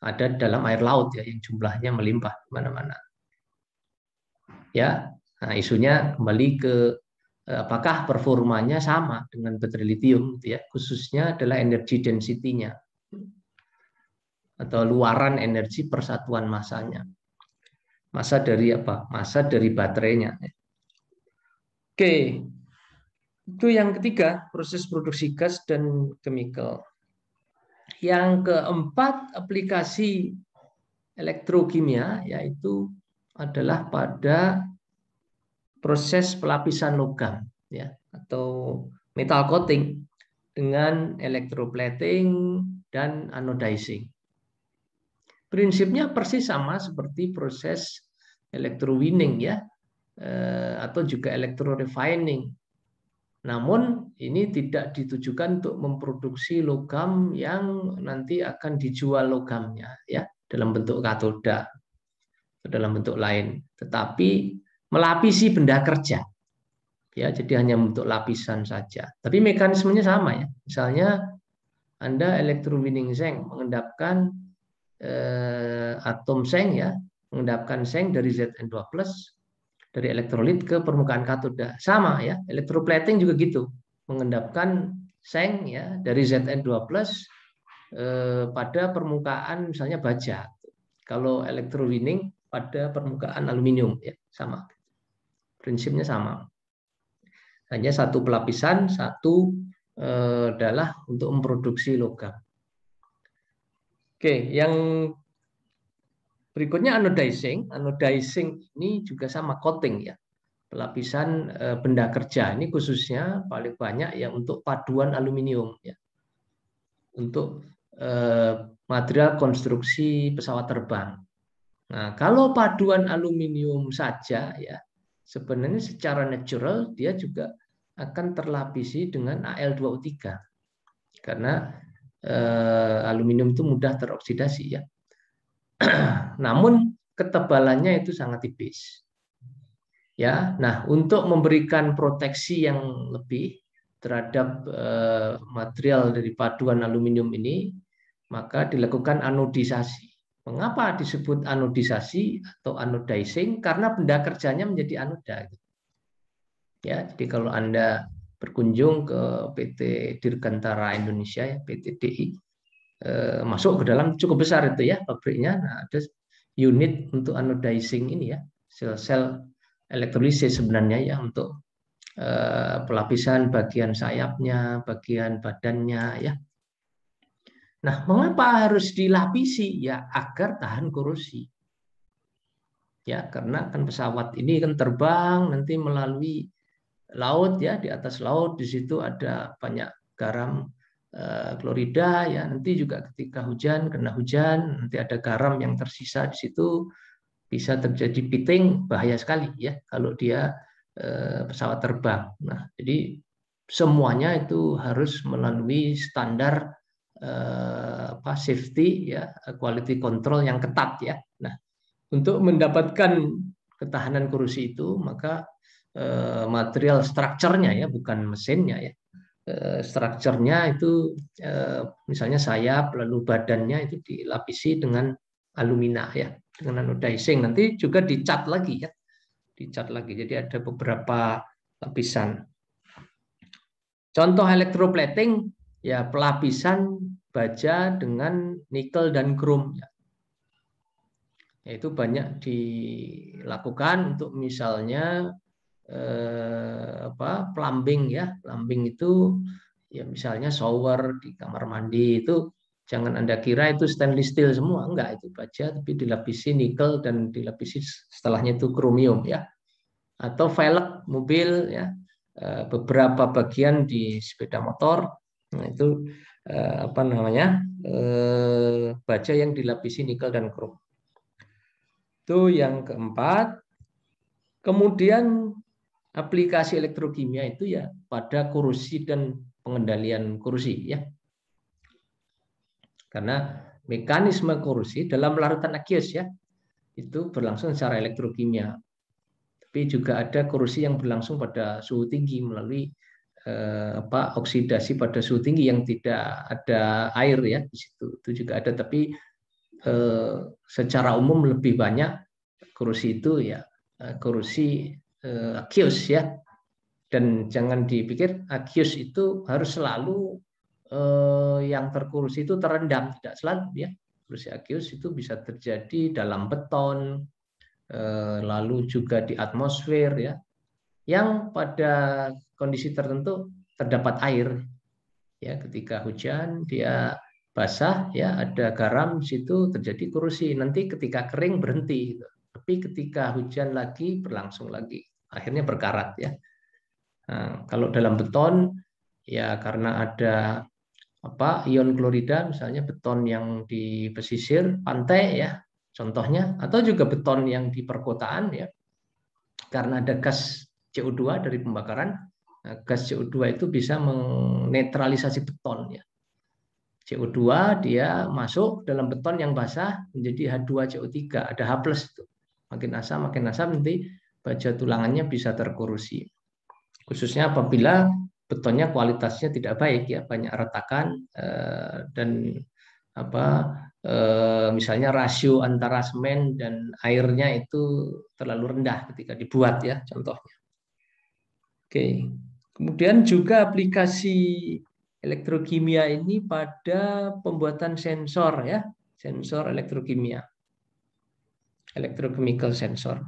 ada dalam air laut ya, yang jumlahnya melimpah di mana-mana. Ya, nah isunya kembali ke apakah performanya sama dengan baterai lithium, gitu ya. Khususnya adalah energi density-nya atau luaran energi persatuan massanya. Massa dari apa? Massa dari baterainya. Oke, itu yang ketiga, proses produksi gas dan chemical. Yang keempat, aplikasi elektrokimia, yaitu adalah pada proses pelapisan logam, ya, atau metal coating dengan electroplating dan anodizing. Prinsipnya persis sama seperti proses electrowinning ya, atau juga electrorefining. Namun ini tidak ditujukan untuk memproduksi logam yang nanti akan dijual logamnya ya dalam bentuk katoda atau dalam bentuk lain, tetapi melapisi benda kerja. Ya, jadi hanya untuk lapisan saja. Tapi mekanismenya sama ya. Misalnya Anda electrowinning seng mengendapkan atom seng ya, mengendapkan seng dari Zn2+ dari elektrolit ke permukaan katoda. Sama ya, electroplating juga gitu. Mengendapkan seng ya dari Zn2+ pada permukaan misalnya baja. Kalau electrowinning pada permukaan aluminium ya, sama. Prinsipnya sama. Hanya satu pelapisan, satu adalah untuk memproduksi logam. Oke, yang berikutnya anodizing. Anodizing ini juga sama coating ya. Pelapisan benda kerja. Ini khususnya paling banyak ya untuk paduan aluminium ya. Untuk material konstruksi pesawat terbang. Nah, kalau paduan aluminium saja ya, sebenarnya secara natural dia juga akan terlapisi dengan Al2O3 karena aluminium itu mudah teroksidasi ya. Namun ketebalannya itu sangat tipis. Ya, nah untuk memberikan proteksi yang lebih terhadap material dari paduan aluminium ini, maka dilakukan anodisasi. Mengapa disebut anodisasi atau anodizing? Karena benda kerjanya menjadi anoda. Ya, jadi kalau Anda berkunjung ke PT Dirgantara Indonesia ya, PT DI, masuk ke dalam cukup besar itu ya pabriknya. Nah, ada unit untuk anodizing ini ya, sel-sel elektrolisis sebenarnya ya untuk pelapisan bagian sayapnya, bagian badannya ya. Nah, mengapa harus dilapisi? Ya, agar tahan korosi. Ya, karena kan pesawat ini kan terbang nanti melalui laut ya, di atas laut di situ ada banyak garam klorida ya. Nanti juga ketika hujan, kena hujan, nanti ada garam yang tersisa di situ, bisa terjadi pitting, bahaya sekali ya kalau dia pesawat terbang. Nah, jadi semuanya itu harus melalui standar safety ya, quality control yang ketat ya. Nah, untuk mendapatkan ketahanan korosi itu maka material strukturnya ya, bukan mesinnya ya. Strukturnya itu misalnya sayap lalu badannya itu dilapisi dengan alumina ya, dengan anodizing. Nanti juga dicat lagi ya. Dicat lagi. Jadi ada beberapa lapisan. Contoh electroplating ya, pelapisan baja dengan nikel dan krom ya. Itu banyak dilakukan untuk misalnya plumbing ya. Plumbing itu ya misalnya shower di kamar mandi itu jangan Anda kira itu stainless steel semua, enggak, itu baja tapi dilapisi nikel dan dilapisi setelahnya itu kromium ya. Atau velg mobil ya, beberapa bagian di sepeda motor, nah itu baja yang dilapisi nikel dan krom. Itu yang keempat. Kemudian aplikasi elektrokimia itu ya pada korosi dan pengendalian korosi ya. Karena mekanisme korosi dalam larutan aqueous ya itu berlangsung secara elektrokimia. Tapi juga ada korosi yang berlangsung pada suhu tinggi melalui oksidasi pada suhu tinggi yang tidak ada air ya di situ. Itu juga ada, tapi secara umum lebih banyak korupsi itu ya korupsi accused ya. Dan jangan dipikir accused itu harus selalu yang terkorupsi itu terendam, tidak selalu ya. Korupsi accused itu bisa terjadi dalam beton, lalu juga di atmosfer ya, yang pada kondisi tertentu terdapat air ya. Ketika hujan dia basah ya, ada garam di situ, terjadi korupsi. Nanti ketika kering berhenti gitu. Tapi ketika hujan lagi berlangsung lagi, akhirnya berkarat ya. Nah, kalau dalam beton ya karena ada ion klorida, misalnya beton yang di pesisir pantai ya contohnya, atau juga beton yang di perkotaan ya, karena ada gas CO2 dari pembakaran. Nah, gas CO2 itu bisa menetralisasi beton ya. CO2 dia masuk dalam beton yang basah menjadi H2CO3, ada H+ itu. Makin asam nanti baja tulangannya bisa terkorupsi. Khususnya apabila betonnya kualitasnya tidak baik ya, banyak retakan dan misalnya rasio antara semen dan airnya itu terlalu rendah ketika dibuat ya contohnya. Oke. Kemudian juga aplikasi elektrokimia ini pada pembuatan sensor ya, sensor elektrokimia, electrochemical sensor.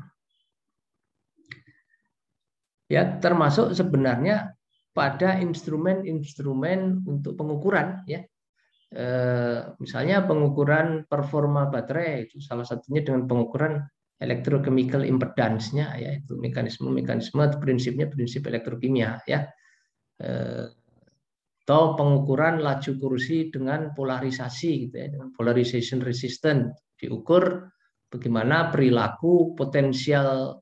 Ya, termasuk sebenarnya pada instrumen-instrumen untuk pengukuran ya. Misalnya pengukuran performa baterai itu salah satunya dengan pengukuran electrochemical impedance-nya ya, itu mekanisme prinsipnya prinsip elektrokimia ya. Atau pengukuran laju korupsi dengan polarisasi gitu ya, dengan polarization resistant, diukur bagaimana perilaku potensial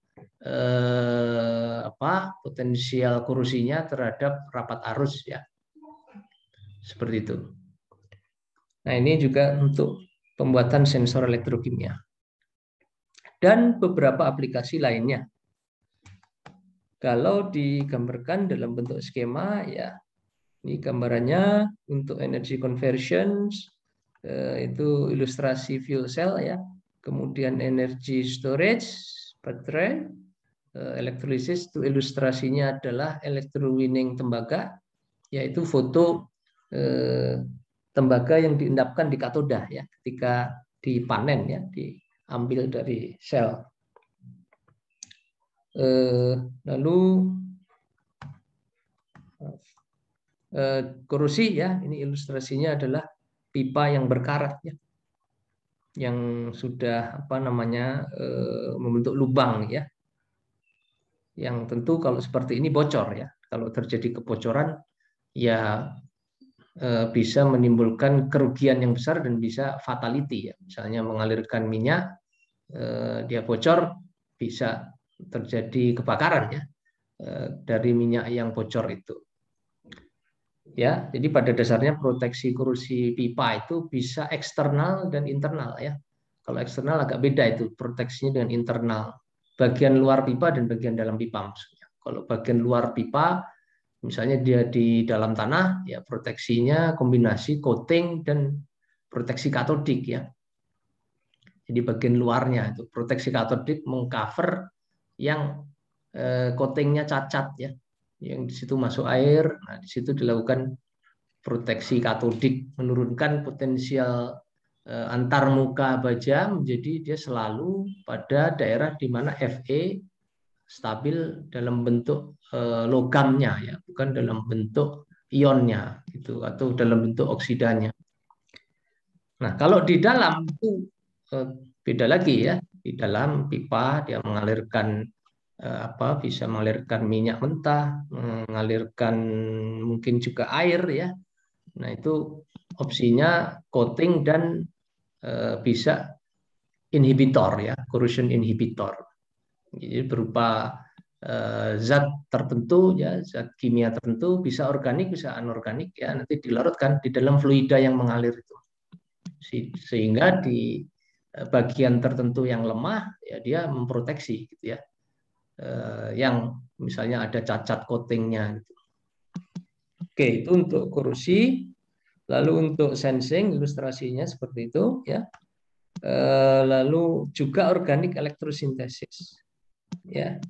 potensial korupsinya terhadap rapat arus ya, seperti itu. Nah, ini juga untuk pembuatan sensor elektrokimia dan beberapa aplikasi lainnya. Kalau digambarkan dalam bentuk skema ya, ini gambarannya untuk energy conversions, itu ilustrasi fuel cell ya, kemudian energy storage baterai, elektrolisis itu ilustrasinya adalah electrowinning tembaga, yaitu foto tembaga yang diendapkan di katoda ya ketika dipanen ya, diambil dari sel. Lalu korupsi ya, ini ilustrasinya adalah pipa yang berkarat ya, yang sudah membentuk lubang ya, yang tentu kalau seperti ini bocor ya. Kalau terjadi kebocoran ya bisa menimbulkan kerugian yang besar dan bisa fatality ya. Misalnya mengalirkan minyak, dia bocor, bisa terjadi kebakaran ya dari minyak yang bocor itu. Ya, jadi pada dasarnya proteksi korupsi pipa itu bisa eksternal dan internal ya. Kalau eksternal agak beda itu proteksinya dengan internal. Bagian luar pipa dan bagian dalam pipa maksudnya. Kalau bagian luar pipa misalnya dia di dalam tanah ya, proteksinya kombinasi coating dan proteksi katodik ya. Jadi bagian luarnya itu proteksi katodik mengcover yang coatingnya cacat ya, yang di situ masuk air. Nah, di situ dilakukan proteksi katodik, menurunkan potensial antar muka baja menjadi dia selalu pada daerah di mana Fe stabil dalam bentuk logamnya ya, bukan dalam bentuk ionnya gitu atau dalam bentuk oksidanya. Nah, kalau di dalam itu beda lagi ya. Di dalam pipa dia mengalirkan bisa mengalirkan minyak mentah, mengalirkan mungkin juga air ya. Nah, itu opsinya coating dan bisa inhibitor ya, corrosion inhibitor. Jadi berupa zat tertentu ya, zat kimia tertentu, bisa organik bisa anorganik ya, nanti dilarutkan di dalam fluida yang mengalir itu. Sehingga di bagian tertentu yang lemah ya dia memproteksi gitu ya. Yang misalnya ada cacat coatingnya gitu. Oke, itu untuk korupsi. Lalu untuk sensing ilustrasinya seperti itu ya. lalu juga organik elektrosintesis. Ya,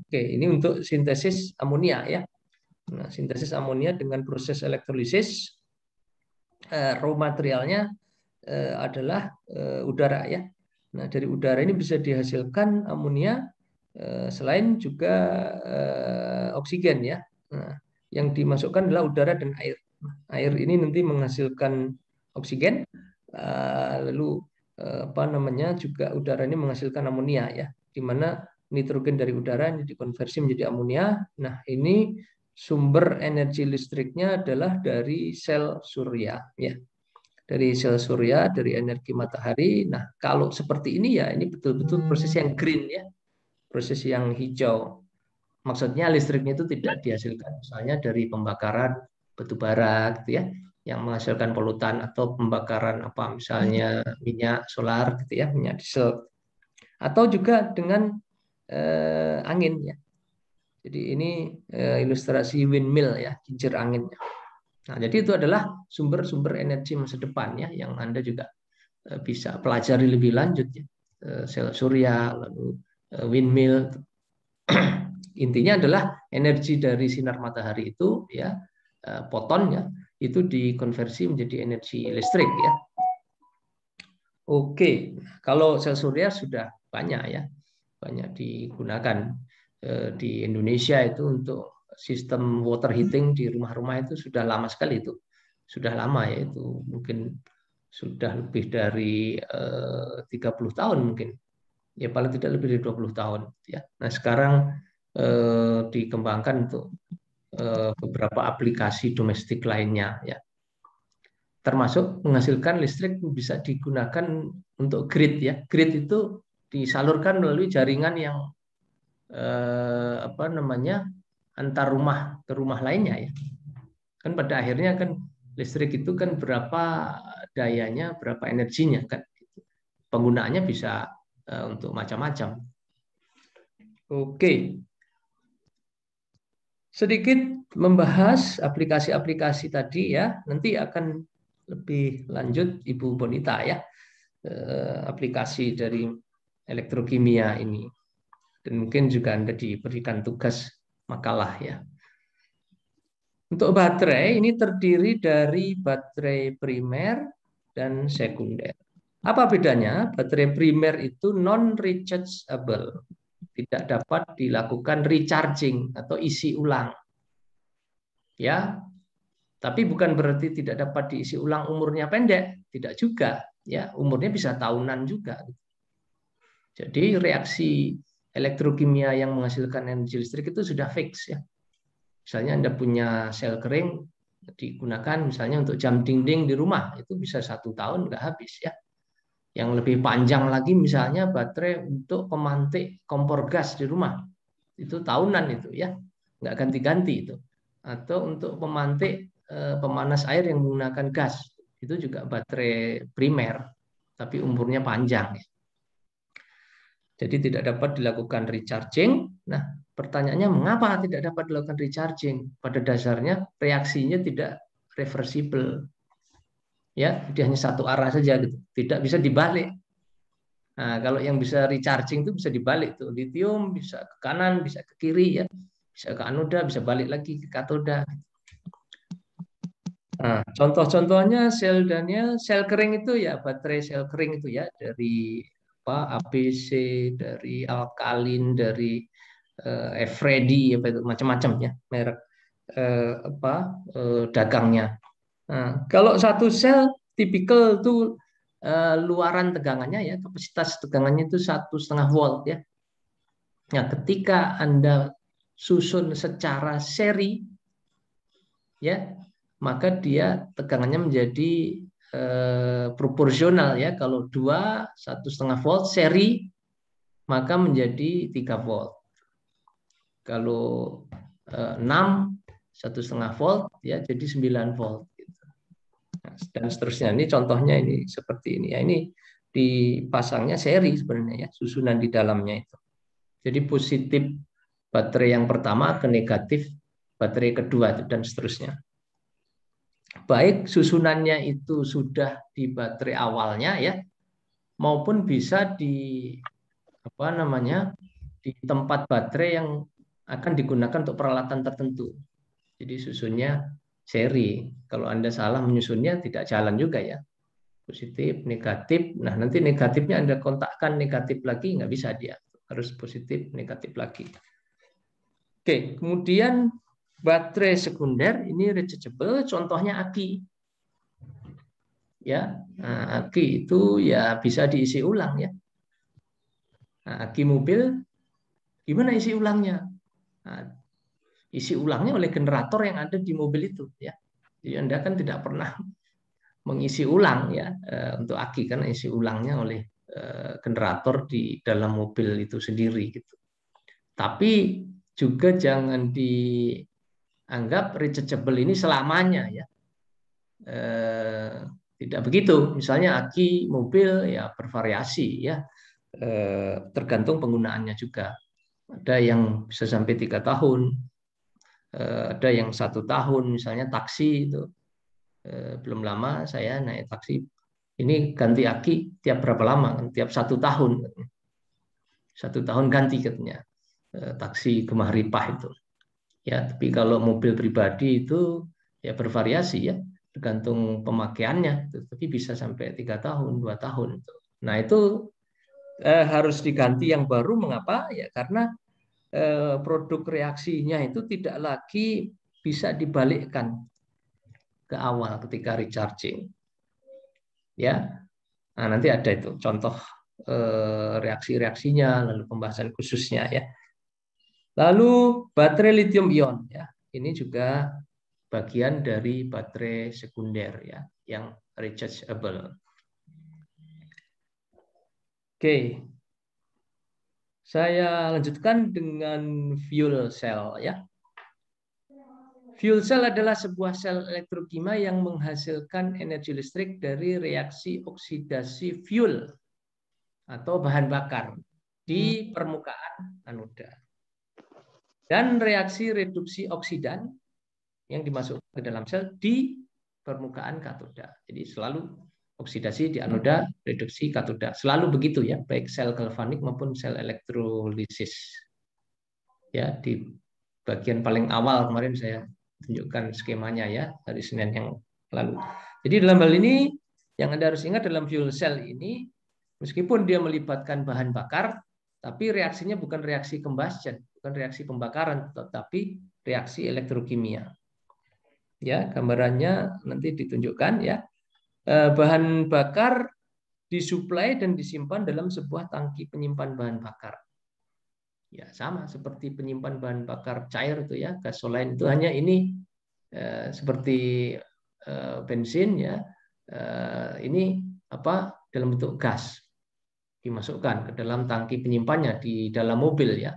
oke, ini untuk sintesis amonia ya. Nah, sintesis amonia dengan proses elektrolisis, raw materialnya adalah udara ya. Nah, dari udara ini bisa dihasilkan amonia, selain juga oksigen ya. Nah, yang dimasukkan adalah udara dan air. Air ini nanti menghasilkan oksigen, lalu apa namanya juga udara ini menghasilkan amonia ya, di mana nitrogen dari udara ini dikonversi menjadi amonia. Nah, ini sumber energi listriknya adalah dari sel surya ya, dari sel surya, dari energi matahari. Nah, kalau seperti ini ya, ini betul-betul proses yang green ya, proses yang hijau. Maksudnya listriknya itu tidak dihasilkan misalnya dari pembakaran batu bara gitu ya, yang menghasilkan polutan, atau pembakaran apa misalnya minyak solar gitu ya, minyak diesel, atau juga dengan angin ya. Jadi ini ilustrasi windmill ya, kincir angin. Nah, jadi itu adalah sumber-sumber energi masa depan ya, yang Anda juga bisa pelajari lebih lanjut ya. Sel surya, lalu windmill. Intinya adalah energi dari sinar matahari itu ya, fotonnya itu dikonversi menjadi energi listrik ya. Oke, kalau sel surya sudah banyak ya, banyak digunakan di Indonesia itu untuk sistem water heating di rumah-rumah itu sudah lama sekali itu, sudah lama ya, itu mungkin sudah lebih dari 30 tahun mungkin, ya paling tidak lebih dari 20 tahun ya. Nah, sekarang dikembangkan untuk beberapa aplikasi domestik lainnya ya, termasuk menghasilkan listrik bisa digunakan untuk grid ya. Grid itu disalurkan melalui jaringan yang apa namanya, antar rumah ke rumah lainnya ya. Kan pada akhirnya kan listrik itu kan berapa dayanya, berapa energinya kan. Penggunaannya bisa untuk macam-macam. Oke. Sedikit membahas aplikasi-aplikasi tadi ya. Nanti akan lebih lanjut Ibu Bonita ya, aplikasi dari elektrokimia ini. Dan mungkin juga Anda diberikan tugas makalah ya. Untuk baterai ini terdiri dari baterai primer dan sekunder. Apa bedanya? Baterai primer itu non-rechargeable, tidak dapat dilakukan recharging atau isi ulang. Ya, tapi bukan berarti tidak dapat diisi ulang umurnya pendek, tidak juga. Ya, umurnya bisa tahunan juga. Jadi reaksi elektrokimia yang menghasilkan energi listrik itu sudah fix ya. Misalnya Anda punya sel kering digunakan misalnya untuk jam dinding di rumah, itu bisa 1 tahun nggak habis ya. Yang lebih panjang lagi misalnya baterai untuk pemantik kompor gas di rumah, itu tahunan itu ya, nggak ganti-ganti itu. Atau untuk pemantik pemanas air yang menggunakan gas, itu juga baterai primer, tapi umurnya panjang ya. Jadi tidak dapat dilakukan recharging. Nah, pertanyaannya mengapa tidak dapat dilakukan recharging? Pada dasarnya reaksinya tidak reversible. Ya, dia hanya satu arah saja gitu. Tidak bisa dibalik. Nah, kalau yang bisa recharging itu bisa dibalik tuh. Lithium bisa ke kanan, bisa ke kiri ya. Bisa ke anoda, bisa balik lagi ke katoda. Nah, contoh-contohnya sel Daniel, sel kering itu ya, baterai sel kering itu ya, dari apa ABC, dari alkalin, dari Eveready, apa itu macam-macam ya merek dagangnya. Nah, kalau satu sel tipikal itu luaran tegangannya ya, kapasitas tegangannya itu 1,5 volt ya. Nah, ketika Anda susun secara seri ya, maka dia tegangannya menjadi proporsional ya. Kalau 2 1,5 volt seri, maka menjadi 3 volt. Kalau 6 1,5 volt ya jadi 9 volt gitu. Nah, dan seterusnya. Ini contohnya ini seperti ini ya. Ini dipasangnya seri sebenarnya ya, susunan di dalamnya itu. Jadi positif baterai yang pertama ke negatif baterai kedua dan seterusnya. baik susunannya itu sudah di baterai awalnya ya, maupun bisa di apa namanya di tempat baterai yang akan digunakan untuk peralatan tertentu. Jadi susunnya seri. Kalau Anda salah menyusunnya tidak jalan juga ya. Positif, negatif. Nah, nanti negatifnya Anda kontakkan negatif lagi, nggak bisa dia. Harus positif, negatif lagi. Oke, kemudian baterai sekunder ini rechargeable, contohnya aki. Ya, nah, aki itu ya bisa diisi ulang ya. Nah, aki mobil gimana isi ulangnya? Nah, isi ulangnya oleh generator yang ada di mobil itu ya. Jadi Anda kan tidak pernah mengisi ulang ya untuk aki, kan isi ulangnya oleh generator di dalam mobil itu sendiri gitu. Tapi juga jangan dianggap rechargeable ini selamanya ya. Tidak begitu. Misalnya aki mobil ya bervariasi ya, tergantung penggunaannya juga. Ada yang bisa sampai 3 tahun, ada yang 1 tahun. Misalnya taksi itu belum lama saya naik taksi, ini ganti aki tiap berapa lama? Tiap 1 tahun. 1 tahun ganti katanya taksi Gemah Ripah itu. Ya, tapi kalau mobil pribadi itu ya bervariasi ya, tergantung pemakaiannya. Tapi bisa sampai 3 tahun, 2 tahun. Nah itu harus diganti yang baru. Mengapa? Ya karena produk reaksinya itu tidak lagi bisa dibalikkan ke awal ketika recharging. Ya, nah, nanti ada itu contoh reaksi-reaksinya, lalu pembahasan khususnya ya. Lalu baterai lithium ion ya, ini juga bagian dari baterai sekunder ya, yang rechargeable. Oke, saya lanjutkan dengan fuel cell ya. Fuel cell adalah sebuah sel elektrokimia yang menghasilkan energi listrik dari reaksi oksidasi fuel atau bahan bakar di permukaan anoda dan reaksi reduksi oksidan yang dimasukkan ke dalam sel di permukaan katoda. Jadi selalu oksidasi di anoda, reduksi katoda. Selalu begitu ya, baik sel galvanik maupun sel elektrolisis. Ya, di bagian paling awal kemarin saya tunjukkan skemanya ya hari Senin yang lalu. Jadi dalam hal ini yang Anda harus ingat dalam fuel cell ini, meskipun dia melibatkan bahan bakar, tapi reaksinya bukan reaksi combustion, bukan reaksi pembakaran, tetapi reaksi elektrokimia. Ya, gambarannya nanti ditunjukkan ya. Bahan bakar disuplai dan disimpan dalam sebuah tangki penyimpan bahan bakar. Ya, sama seperti penyimpan bahan bakar cair itu ya, gasoline itu hanya ini seperti bensin ya. Ini apa? Dalam bentuk gas dimasukkan ke dalam tangki penyimpannya di dalam mobil ya.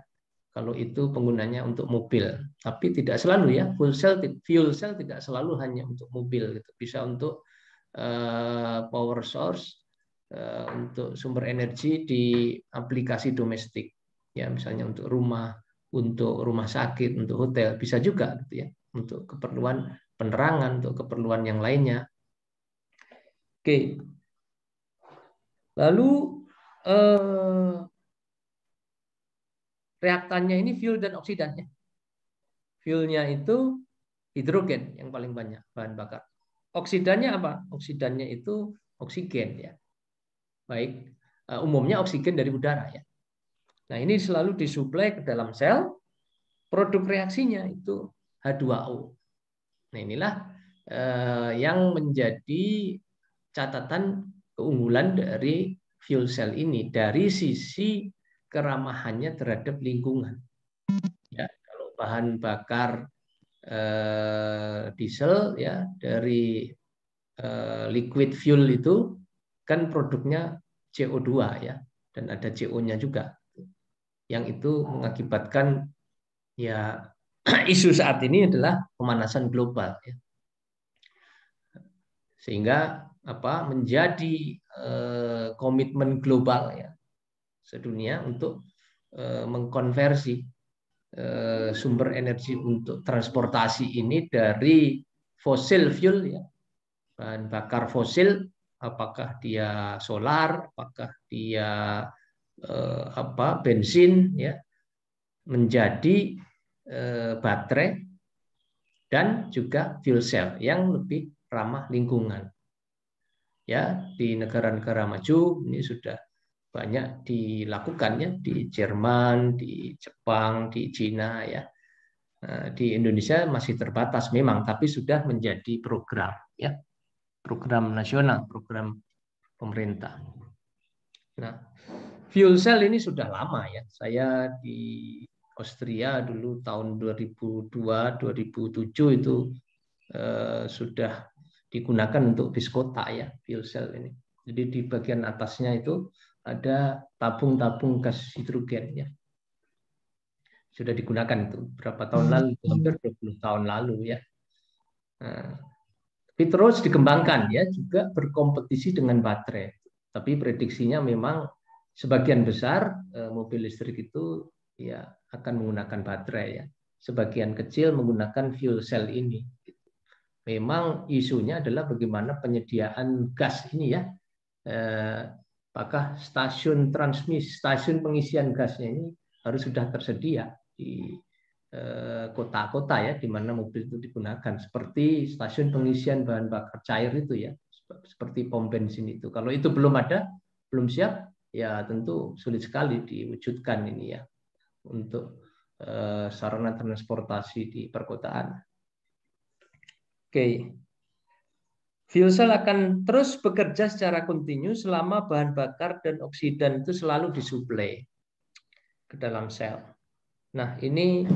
Kalau itu penggunanya untuk mobil, tapi tidak selalu ya. Fuel cell tidak selalu hanya untuk mobil gitu. Bisa untuk power source, untuk sumber energi di aplikasi domestik. Ya, misalnya untuk rumah sakit, untuk hotel, bisa juga gitu ya. Untuk keperluan penerangan, untuk keperluan yang lainnya. Oke. Lalu reaktannya ini fuel dan oksidannya. Fuelnya itu hidrogen yang paling banyak bahan bakar. Oksidannya apa? Oksidannya itu oksigen ya. Baik, umumnya oksigen dari udara ya. Nah, ini selalu disuplai ke dalam sel. Produk reaksinya itu H2O. Nah, inilah yang menjadi catatan keunggulan dari fuel cell ini dari sisi keramahannya terhadap lingkungan. Ya, kalau bahan bakar diesel ya dari liquid fuel itu kan produknya CO2 ya, dan ada CO-nya juga. Yang itu mengakibatkan ya isu saat ini adalah pemanasan global ya. Sehingga apa menjadi komitmen global ya sedunia untuk mengkonversi sumber energi untuk transportasi ini dari fosil fuel ya, bahan bakar fosil, apakah dia solar, apakah dia bensin ya, menjadi baterai dan juga fuel cell yang lebih ramah lingkungan. Ya, di negara-negara maju ini sudah banyak dilakukan ya, di Jerman, di Jepang, di Cina ya. Di Indonesia masih terbatas memang, tapi sudah menjadi program ya, program nasional, program pemerintah. Nah, fuel cell ini sudah lama ya. Saya di Austria dulu tahun 2002-2007 itu sudah digunakan untuk bis kota ya, fuel cell ini. Jadi di bagian atasnya itu ada tabung-tabung gas hidrogen ya. Sudah digunakan itu berapa tahun lalu, hampir 20 tahun lalu ya. Nah, tapi terus dikembangkan ya, juga berkompetisi dengan baterai. Tapi prediksinya memang sebagian besar mobil listrik itu ya akan menggunakan baterai ya. Sebagian kecil menggunakan fuel cell ini. Memang isunya adalah bagaimana penyediaan gas ini ya. Apakah stasiun transmisi, stasiun pengisian gasnya ini harus sudah tersedia di kota-kota ya, di mana mobil itu digunakan, seperti stasiun pengisian bahan bakar cair itu ya, seperti pom bensin itu. Kalau itu belum ada, belum siap, ya tentu sulit sekali diwujudkan ini ya untuk sarana transportasi di perkotaan. Oke. Fuel cell akan terus bekerja secara kontinu selama bahan bakar dan oksidan itu selalu disuplai ke dalam sel. Nah, ini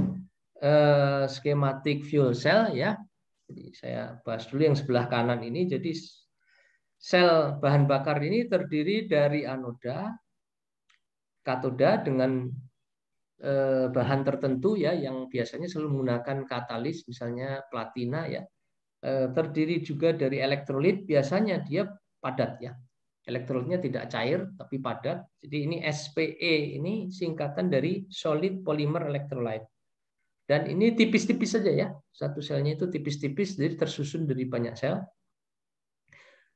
skematik fuel cell ya. Jadi saya bahas dulu yang sebelah kanan ini. Jadi sel bahan bakar ini terdiri dari anoda, katoda dengan bahan tertentu ya, yang biasanya selalu menggunakan katalis, misalnya platina ya. Terdiri juga dari elektrolit, biasanya dia padat ya. Elektrolitnya tidak cair tapi padat. Jadi ini SPE, ini singkatan dari solid polymer electrolyte. Dan ini tipis-tipis saja ya. Satu selnya itu tipis-tipis, jadi tersusun dari banyak sel.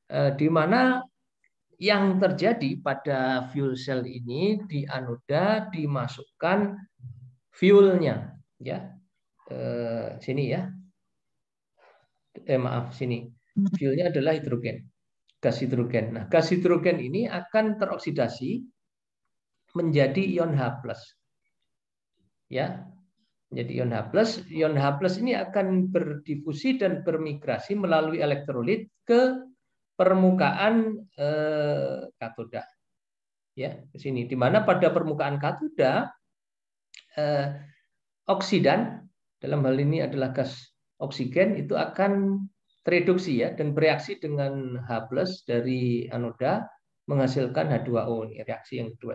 Di mana yang terjadi pada fuel cell ini, di anoda dimasukkan fuelnya ya. Sini ya. Maaf, sini. Fuelnya adalah hidrogen, gas hidrogen. Nah, gas hidrogen ini akan teroksidasi menjadi ion H+. Ya, menjadi ion H+. Ion H+ ini akan berdifusi dan bermigrasi melalui elektrolit ke permukaan katoda. Ya, ke sini. Di mana pada permukaan katoda oksidan, dalam hal ini adalah gas oksigen, itu akan tereduksi ya dan bereaksi dengan H+ dari anoda menghasilkan H2O, ini reaksi yang kedua.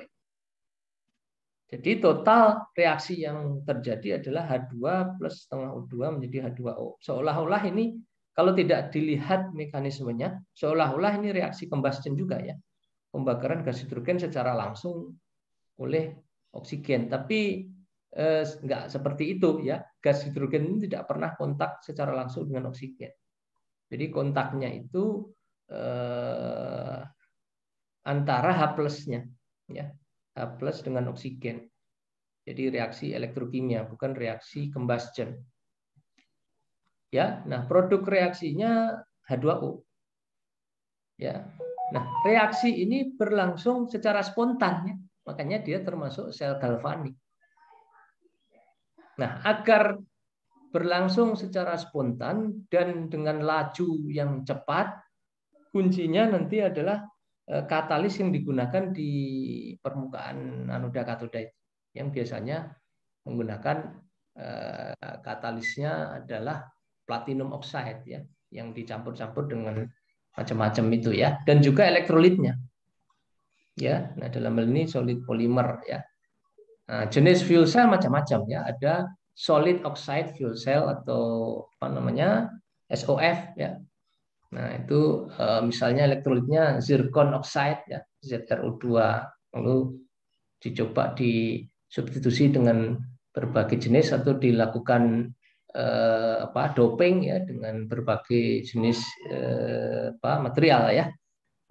Jadi total reaksi yang terjadi adalah H2 plus setengah O2 menjadi H2O. Seolah-olah ini kalau tidak dilihat mekanismenya, seolah-olah ini reaksi combustion juga ya. Pembakaran gas hidrogen secara langsung oleh oksigen. Tapi enggak seperti itu ya. Gas hidrogen ini tidak pernah kontak secara langsung dengan oksigen. Jadi kontaknya itu antara H+-nya ya. H+ dengan oksigen. Jadi reaksi elektrokimia, bukan reaksi combustion. Ya, nah produk reaksinya H2O. Ya. Nah, reaksi ini berlangsung secara spontan ya. Makanya dia termasuk sel galvanik. Nah, agar berlangsung secara spontan dan dengan laju yang cepat, kuncinya nanti adalah katalis yang digunakan di permukaan anoda katoda itu, yang biasanya menggunakan katalisnya adalah platinum oxide ya, yang dicampur-campur dengan macam-macam itu ya, dan juga elektrolitnya. Ya, nah dalam hal ini solid polymer ya. Nah, jenis fuel cell macam-macam ya, ada solid oxide fuel cell atau apa namanya SOF ya. Nah itu misalnya elektrolitnya zircon oxide ya, ZrO2, lalu dicoba disubstitusi dengan berbagai jenis atau dilakukan doping ya dengan berbagai jenis material ya,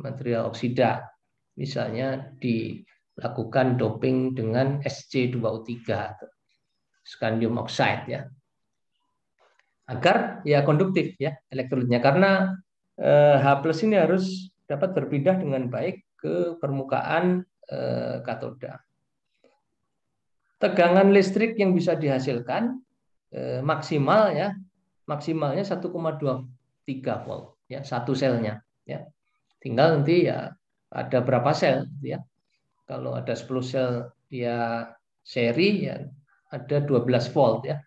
material oksida. Misalnya dilakukan doping dengan SC2O3, scandium oxide ya, agar ya konduktif ya elektrolitnya, karena H+ ini harus dapat berpindah dengan baik ke permukaan katoda. Tegangan listrik yang bisa dihasilkan maksimalnya 1,23 volt ya, satu selnya ya. Tinggal nanti ya ada berapa sel gitu ya. Kalau ada 10 sel dia seri ya ada 12 volt ya.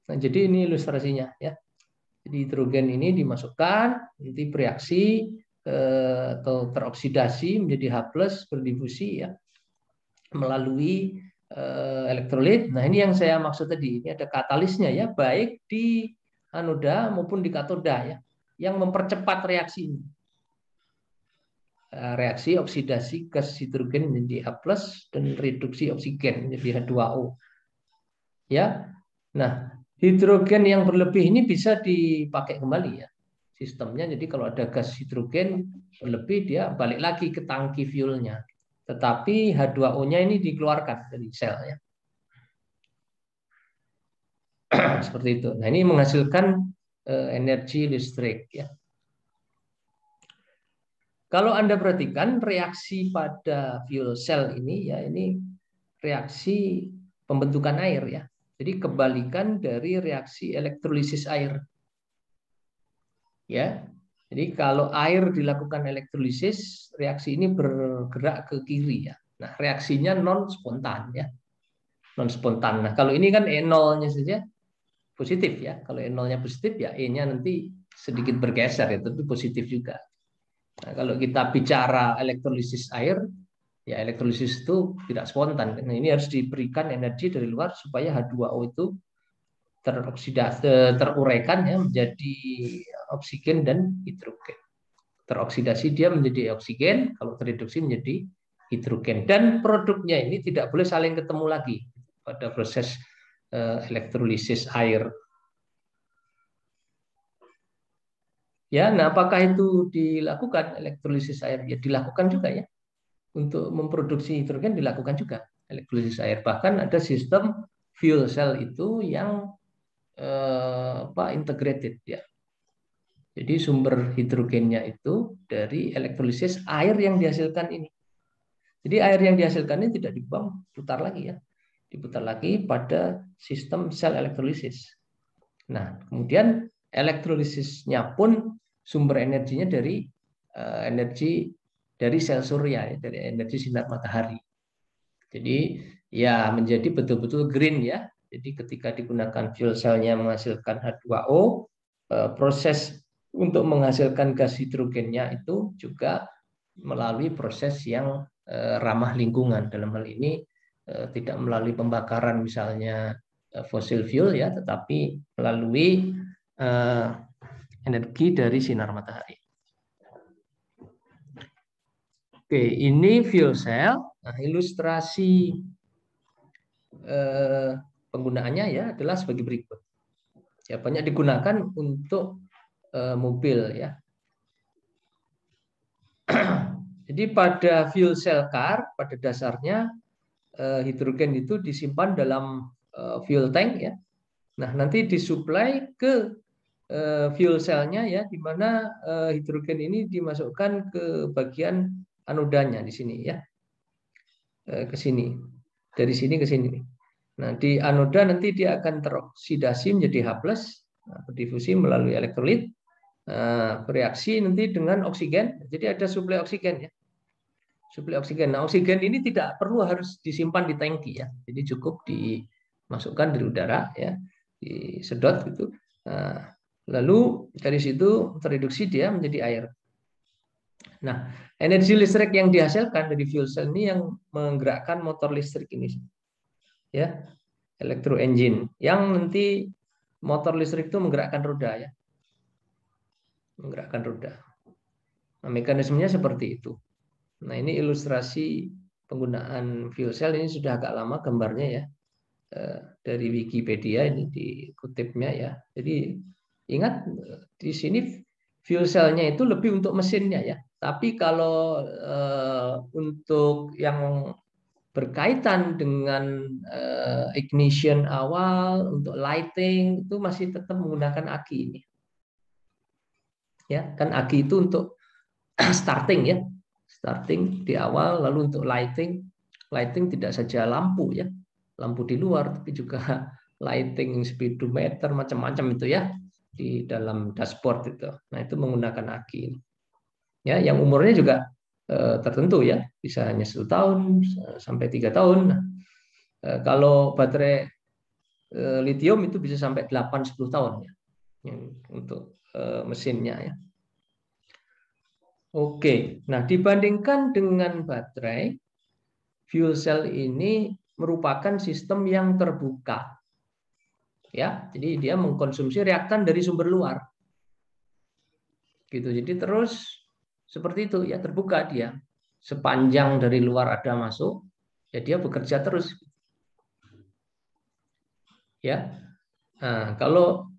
Nah, jadi ini ilustrasinya ya. Jadi hidrogen ini dimasukkan, nanti bereaksi atau teroksidasi menjadi H+ berdifusi ya melalui elektrolit. Nah, ini yang saya maksud tadi. Ini ada katalisnya ya, baik di anoda maupun di katoda ya, yang mempercepat reaksi ini. Reaksi oksidasi gas hidrogen menjadi H+ dan reduksi oksigen menjadi H2O. Ya. Nah, hidrogen yang berlebih ini bisa dipakai kembali ya sistemnya. Jadi kalau ada gas hidrogen berlebih, dia balik lagi ke tangki fuelnya. Tetapi H2O-nya ini dikeluarkan dari selnya. Seperti itu. Nah, ini menghasilkan energi listrik ya. Kalau Anda perhatikan reaksi pada fuel cell ini ya, ini reaksi pembentukan air ya. Jadi kebalikan dari reaksi elektrolisis air. Ya. Jadi kalau air dilakukan elektrolisis, reaksi ini bergerak ke kiri ya. Nah, reaksinya non spontan ya. Non spontan. Nah, kalau ini kan E0-nya saja positif ya. Kalau E0-nya positif ya E-nya nanti sedikit bergeser ya, tentu positif juga. Nah, kalau kita bicara elektrolisis air, ya elektrolisis itu tidak spontan. Nah, ini harus diberikan energi dari luar supaya H2O itu teruraikan ya menjadi oksigen dan hidrogen. Teroksidasi dia menjadi oksigen, kalau tereduksi menjadi hidrogen. Dan produknya ini tidak boleh saling ketemu lagi pada proses elektrolisis air. Ya, nah apakah itu dilakukan elektrolisis air? Ya dilakukan juga ya. Untuk memproduksi hidrogen dilakukan juga elektrolisis air. Bahkan ada sistem fuel cell itu yang integrated ya. Jadi sumber hidrogennya itu dari elektrolisis air yang dihasilkan ini. Jadi air yang dihasilkan ini tidak dibuang, putar lagi ya. Diputar lagi pada sistem sel elektrolisis. Nah, kemudian elektrolisisnya pun sumber energinya dari energi dari sel surya ya, dari energi sinar matahari. Jadi ya menjadi betul-betul green ya. Jadi ketika digunakan fuel cell-nya menghasilkan H2O, proses untuk menghasilkan gas hidrogennya itu juga melalui proses yang ramah lingkungan. Dalam hal ini tidak melalui pembakaran misalnya fosil fuel ya, tetapi melalui energi dari sinar matahari. Oke, ini fuel cell. Nah, ilustrasi penggunaannya ya adalah sebagai berikut. Ya, banyak digunakan untuk mobil ya. Jadi pada fuel cell car pada dasarnya hidrogen itu disimpan dalam fuel tank ya. Nah, nanti disuplai ke fuel cell-nya ya, di mana hidrogen ini dimasukkan ke bagian anodanya di sini ya. Ke sini. Dari sini ke sini. Nah, di anoda nanti dia akan teroksidasi menjadi H+, berdifusi melalui elektrolit, bereaksi nanti dengan oksigen. Jadi ada suplai oksigen ya. Suplai oksigen. Nah, oksigen ini tidak perlu harus disimpan di tangki ya. Jadi cukup dimasukkan dari udara ya, disedot gitu. Nah, lalu dari situ tereduksi dia menjadi air. Nah, energi listrik yang dihasilkan dari fuel cell ini yang menggerakkan motor listrik ini ya, elektro engine, yang nanti motor listrik itu menggerakkan roda ya, menggerakkan roda. Nah, mekanismenya seperti itu. Nah, ini ilustrasi penggunaan fuel cell, ini sudah agak lama gambarnya ya. dari Wikipedia ini dikutipnya ya. Jadi ingat di sini fuel cell-nya itu lebih untuk mesinnya ya. Tapi kalau untuk yang berkaitan dengan ignition awal untuk lighting itu masih tetap menggunakan aki ini. Ya, kan aki itu untuk starting ya. Starting di awal, lalu untuk lighting tidak saja lampu ya, lampu di luar, tapi juga lighting speedometer macam-macam itu ya di dalam dashboard itu. Nah itu menggunakan aki. Ya, yang umurnya juga tertentu ya, bisa hanya 1 tahun sampai 3 tahun. Nah, kalau baterai lithium itu bisa sampai 8-10 tahun ya, untuk mesinnya ya. Oke, nah dibandingkan dengan baterai, fuel cell ini merupakan sistem yang terbuka. Ya, jadi dia mengkonsumsi reaktan dari sumber luar. Gitu. Jadi terus seperti itu ya, terbuka dia. Sepanjang dari luar ada masuk, ya dia bekerja terus. Ya. Nah, kalau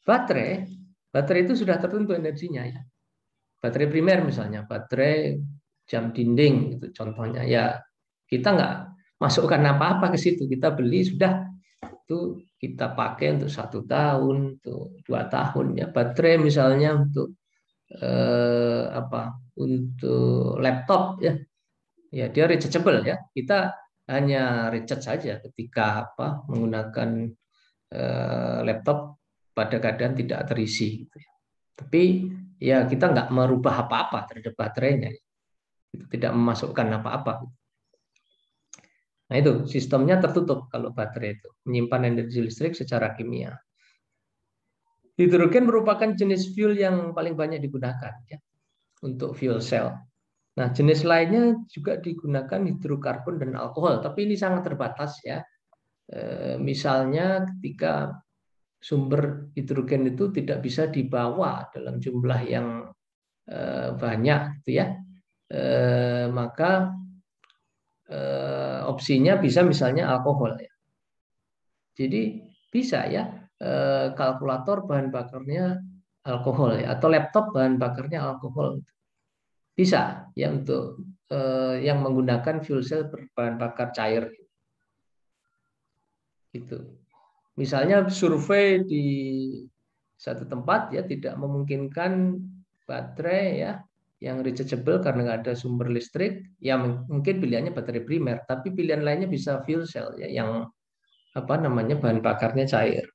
baterai itu sudah tertentu energinya ya. Baterai primer misalnya, baterai jam dinding itu contohnya ya, kita nggak masukkan apa-apa ke situ, kita beli sudah itu kita pakai untuk 1 tahun, untuk 2 tahun ya. Baterai misalnya untuk untuk laptop ya, ya dia rechargeable ya. Kita hanya recharge saja ketika menggunakan laptop pada keadaan tidak terisi. Gitu ya. Tapi ya kita nggak merubah apa-apa terhadap baterainya, itu tidak memasukkan apa-apa. Nah itu sistemnya tertutup kalau baterai itu menyimpan energi listrik secara kimia. Hidrogen merupakan jenis fuel yang paling banyak digunakan ya untuk fuel cell. Nah jenis lainnya juga digunakan hidrokarbon dan alkohol, tapi ini sangat terbatas ya. Misalnya ketika sumber hidrogen itu tidak bisa dibawa dalam jumlah yang banyak gitu ya, maka opsinya bisa misalnya alkohol ya. Jadi bisa ya, kalkulator bahan bakarnya alkohol ya, atau laptop bahan bakarnya alkohol, bisa ya untuk yang menggunakan fuel cell berbahan bakar cair gitu. Misalnya survei di satu tempat ya tidak memungkinkan baterai ya yang rechargeable karena nggak ada sumber listrik, ya mungkin pilihannya baterai primer, tapi pilihan lainnya bisa fuel cell ya yang bahan bakarnya cair,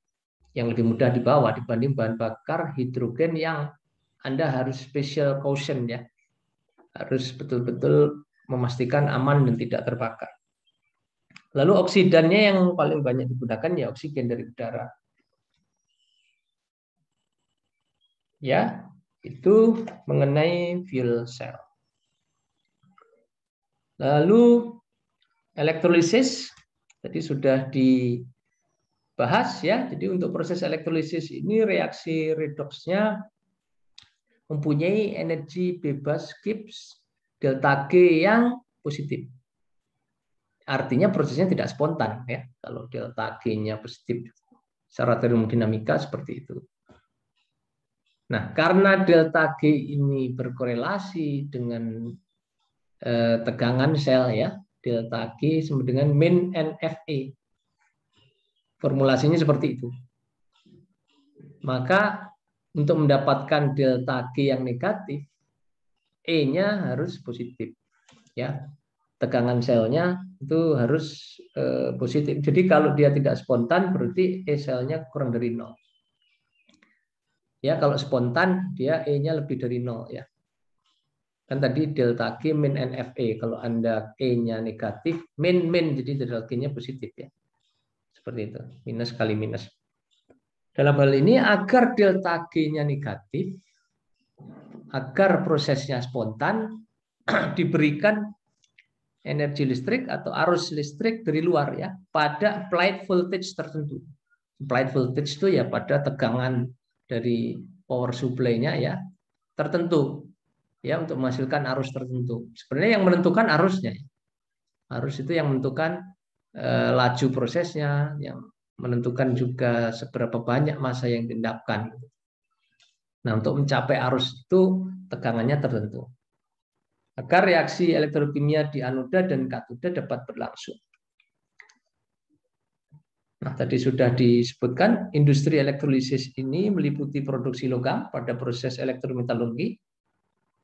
yang lebih mudah dibawa dibanding bahan bakar hidrogen yang Anda harus special caution ya, harus betul-betul memastikan aman dan tidak terbakar. Lalu oksidannya yang paling banyak digunakan ya oksigen dari udara. Ya, itu mengenai fuel cell. Lalu elektrolisis tadi sudah dibahas ya. Jadi untuk proses elektrolisis ini reaksi redoksnya mempunyai energi bebas Gibbs delta G yang positif. Artinya prosesnya tidak spontan ya. Kalau delta G-nya positif secara termodinamika seperti itu. Nah, karena delta G ini berkorelasi dengan tegangan sel ya, delta G sama dengan min NFE. Formulasinya seperti itu. Maka untuk mendapatkan delta G yang negatif, E-nya harus positif. Ya, tegangan selnya itu harus positif. Jadi kalau dia tidak spontan berarti E selnya kurang dari 0. Ya, kalau spontan dia E-nya lebih dari 0 ya. Kan tadi delta G min NFE. Kalau Anda E-nya negatif, min jadi delta G-nya positif ya. Seperti itu, minus kali minus. Dalam hal ini agar delta G-nya negatif, agar prosesnya spontan, diberikan energi listrik atau arus listrik dari luar ya, pada applied voltage tertentu. Applied voltage itu ya pada tegangan dari power supply-nya ya tertentu ya untuk menghasilkan arus tertentu. Sebenarnya yang menentukan arusnya. Arus itu yang menentukan laju prosesnya, yang menentukan juga seberapa banyak massa yang diendapkan. Nah, untuk mencapai arus itu tegangannya tertentu agar reaksi elektrokimia di anoda dan katoda dapat berlangsung. Nah, tadi sudah disebutkan, industri elektrolisis ini meliputi produksi logam pada proses elektrometalurgi,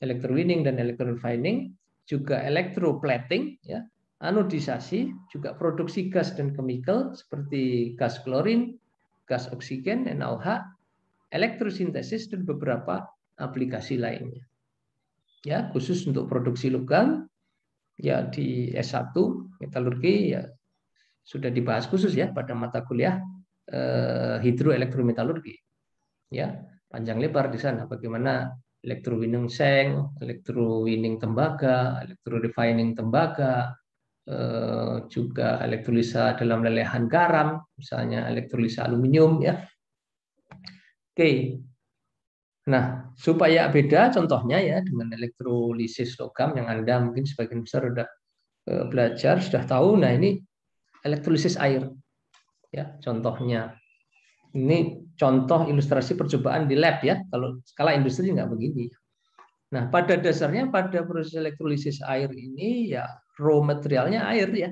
electrowinning dan electrorefining, juga electroplating, ya, anodisasi, juga produksi gas dan chemical seperti gas klorin, gas oksigen, NaOH, elektrosintesis dan beberapa aplikasi lainnya. Ya, khusus untuk produksi logam, ya di S1 metalurgi ya sudah dibahas khusus ya pada mata kuliah hidroelektrometalurgi. Ya, panjang lebar di sana bagaimana electrowinning seng, electrowinning tembaga, electrorefining tembaga, juga elektrolisa dalam lelehan garam, misalnya elektrolisa aluminium ya. Oke. Nah, supaya beda contohnya ya dengan elektrolisis logam yang Anda mungkin sebagian besar sudah belajar, sudah tahu. Nah, ini elektrolisis air. Ya, contohnya. Ini contoh ilustrasi percobaan di lab ya. Kalau skala industri nggak begini. Nah, pada dasarnya pada proses elektrolisis air ini ya raw materialnya air ya.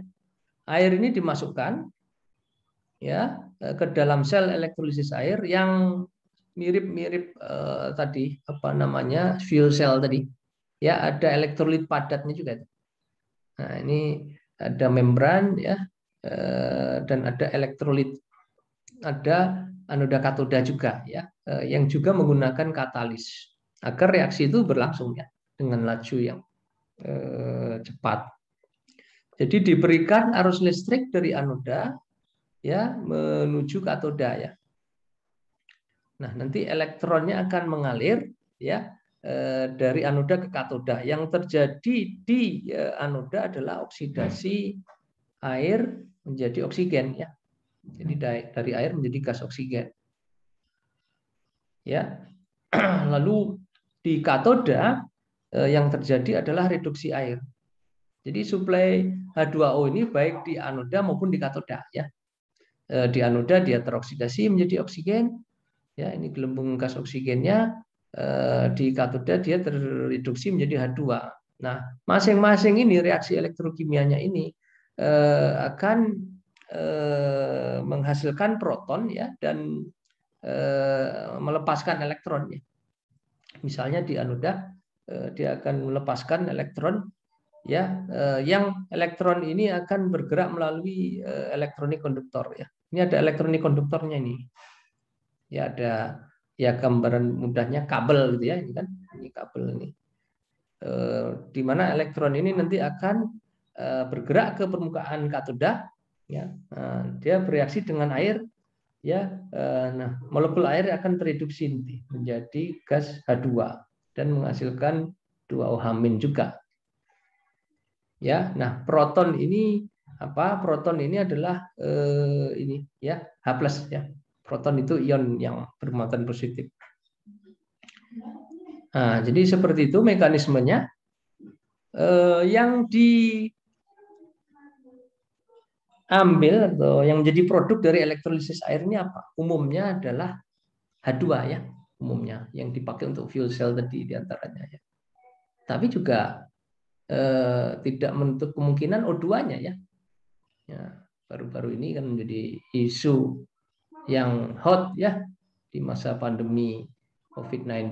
Air ini dimasukkan ya ke dalam sel elektrolisis air yang mirip-mirip tadi apa namanya fuel cell tadi. Ya, ada elektrolit padatnya juga. Nah, ini ada membran ya dan ada elektrolit. Ada anoda katoda juga ya yang juga menggunakan katalis agar reaksi itu berlangsung ya dengan laju yang cepat. Jadi diberikan arus listrik dari anoda ya menuju katoda ya. Nah, nanti elektronnya akan mengalir ya dari anoda ke katoda. Yang terjadi di anoda adalah oksidasi air menjadi oksigen ya. Jadi dari air menjadi gas oksigen. Ya. Lalu di katoda yang terjadi adalah reduksi air. Jadi suplai H2O ini baik di anoda maupun di katoda ya. Di anoda dia teroksidasi menjadi oksigen. Ya, ini gelembung gas oksigennya. Di katoda dia terreduksi menjadi H2. Nah, masing-masing ini reaksi elektrokimianya ini akan menghasilkan proton ya dan melepaskan elektronnya. Misalnya di anoda dia akan melepaskan elektron ya yang elektron ini akan bergerak melalui elektronik konduktor ya. Ini ada elektronik konduktornya ini. Ya ada ya gambaran mudahnya kabel gitu ya, ini kan ini kabel ini. Di mana elektron ini nanti akan bergerak ke permukaan katoda ya. Dia bereaksi dengan air ya. Nah, molekul air akan tereduksi menjadi gas H2 dan menghasilkan 2OH- juga. Ya, nah proton ini apa? Proton ini adalah ini ya H+ ya. Proton itu ion yang bermuatan positif. Nah, jadi seperti itu mekanismenya. Yang diambil atau yang menjadi produk dari elektrolisis air ini apa? Umumnya adalah H2 ya, umumnya yang dipakai untuk fuel cell tadi diantaranya ya. Tapi juga tidak menutup kemungkinan O2-nya ya. Ya, baru-baru ini kan menjadi isu yang hot ya di masa pandemi COVID-19.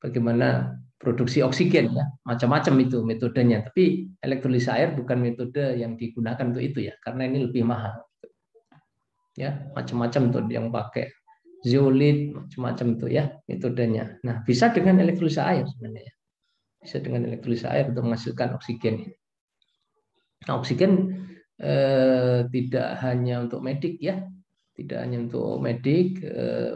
Bagaimana produksi oksigen ya, macam-macam itu metodenya. Tapi elektrolisa air bukan metode yang digunakan untuk itu ya, karena ini lebih mahal. Ya, macam-macam tuh yang pakai zeolit, macam-macam tuh ya metodenya. Nah, bisa dengan elektrolisa air sebenarnya. Bisa dengan elektrolisa air untuk menghasilkan oksigen. Nah, oksigen tidak hanya untuk medik ya, tidak hanya untuk medik,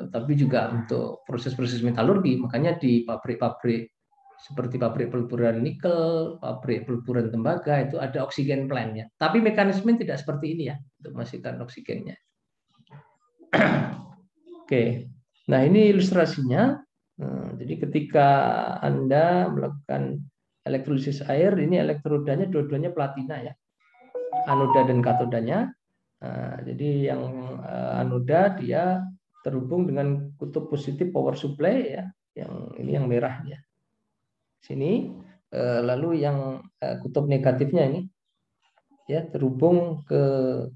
tapi juga untuk proses-proses metalurgi. Makanya di pabrik-pabrik seperti pabrik peleburan nikel, pabrik peleburan tembaga itu ada oksigen plant-nya. Tapi mekanisme tidak seperti ini ya untuk menghasilkan oksigennya. Oke, nah ini ilustrasinya. Jadi ketika Anda melakukan elektrolisis air, ini elektrodanya dua-duanya platina ya. anoda dan katodanya. Jadi yang anoda dia terhubung dengan kutub positif power supply ya, yang ini yang merah ya. Sini lalu yang kutub negatifnya ini ya terhubung ke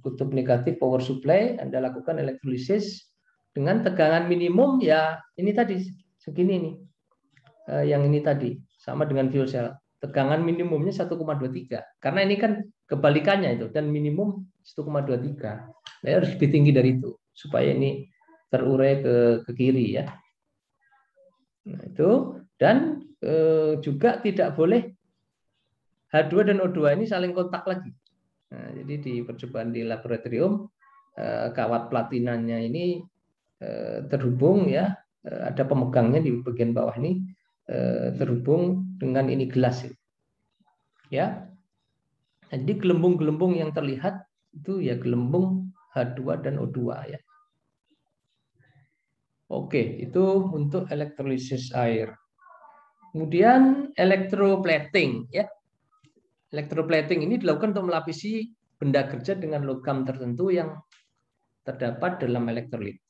kutub negatif power supply. Anda lakukan elektrolisis dengan tegangan minimum ya ini tadi segini nih. Yang ini tadi sama dengan fuel cell. Tegangan minimumnya 1,23 karena ini kan kebalikannya itu, dan minimum 1,23. Nah, harus lebih tinggi dari itu supaya ini terurai ke kiri ya. Nah, itu dan juga tidak boleh H2 dan O2 ini saling kontak lagi. Nah, jadi di percobaan di laboratorium kawat platinanya ini terhubung ya, ada pemegangnya di bagian bawah ini terhubung dengan ini gelas ya. Jadi gelembung-gelembung yang terlihat itu ya gelembung H2 dan O2 ya. Oke, itu untuk elektrolisis air. Kemudian electroplating ya. Electroplating ini dilakukan untuk melapisi benda kerja dengan logam tertentu yang terdapat dalam elektrolit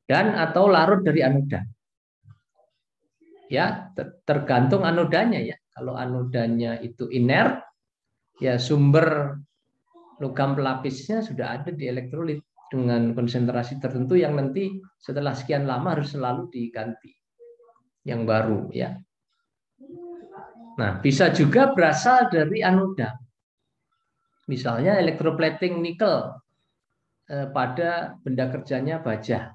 dan atau larut dari anoda. Ya, tergantung anodanya ya. Kalau anodanya itu inert, ya sumber logam pelapisnya sudah ada di elektrolit dengan konsentrasi tertentu yang nanti setelah sekian lama harus selalu diganti yang baru ya. Nah, bisa juga berasal dari anoda. Misalnya electroplating nikel pada benda kerjanya baja.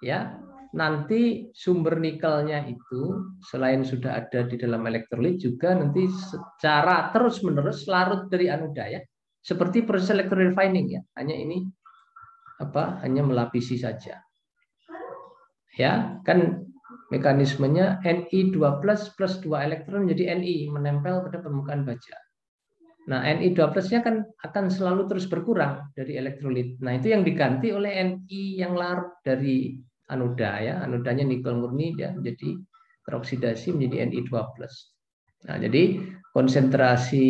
Ya, nanti sumber nikelnya itu selain sudah ada di dalam elektrolit juga nanti secara terus-menerus larut dari anoda ya. Seperti proses electrorefining ya. Hanya ini hanya melapisi saja. Ya, kan mekanismenya Ni2+ plus 2 elektron menjadi Ni menempel pada permukaan baja. Nah, Ni2+-nya kan akan selalu terus berkurang dari elektrolit. Nah, itu yang diganti oleh Ni yang larut dari anoda ya. Anodanya nikel murni ya, menjadi teroksidasi menjadi Ni2+. Nah, jadi konsentrasi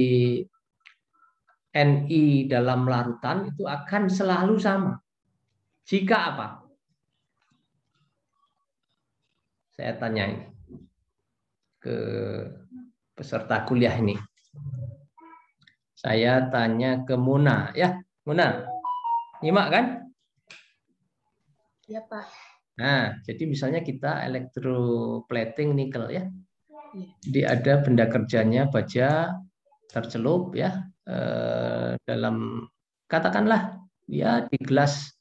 Ni dalam larutan itu akan selalu sama. Jika apa? Saya tanya ini ke peserta kuliah ini. Saya tanya ke Muna ya. Muna, nyimak kan? Ya, Pak. Nah, jadi misalnya kita electroplating nikel ya. Jadi ada benda kerjanya baja tercelup ya dalam katakanlah ya di gelas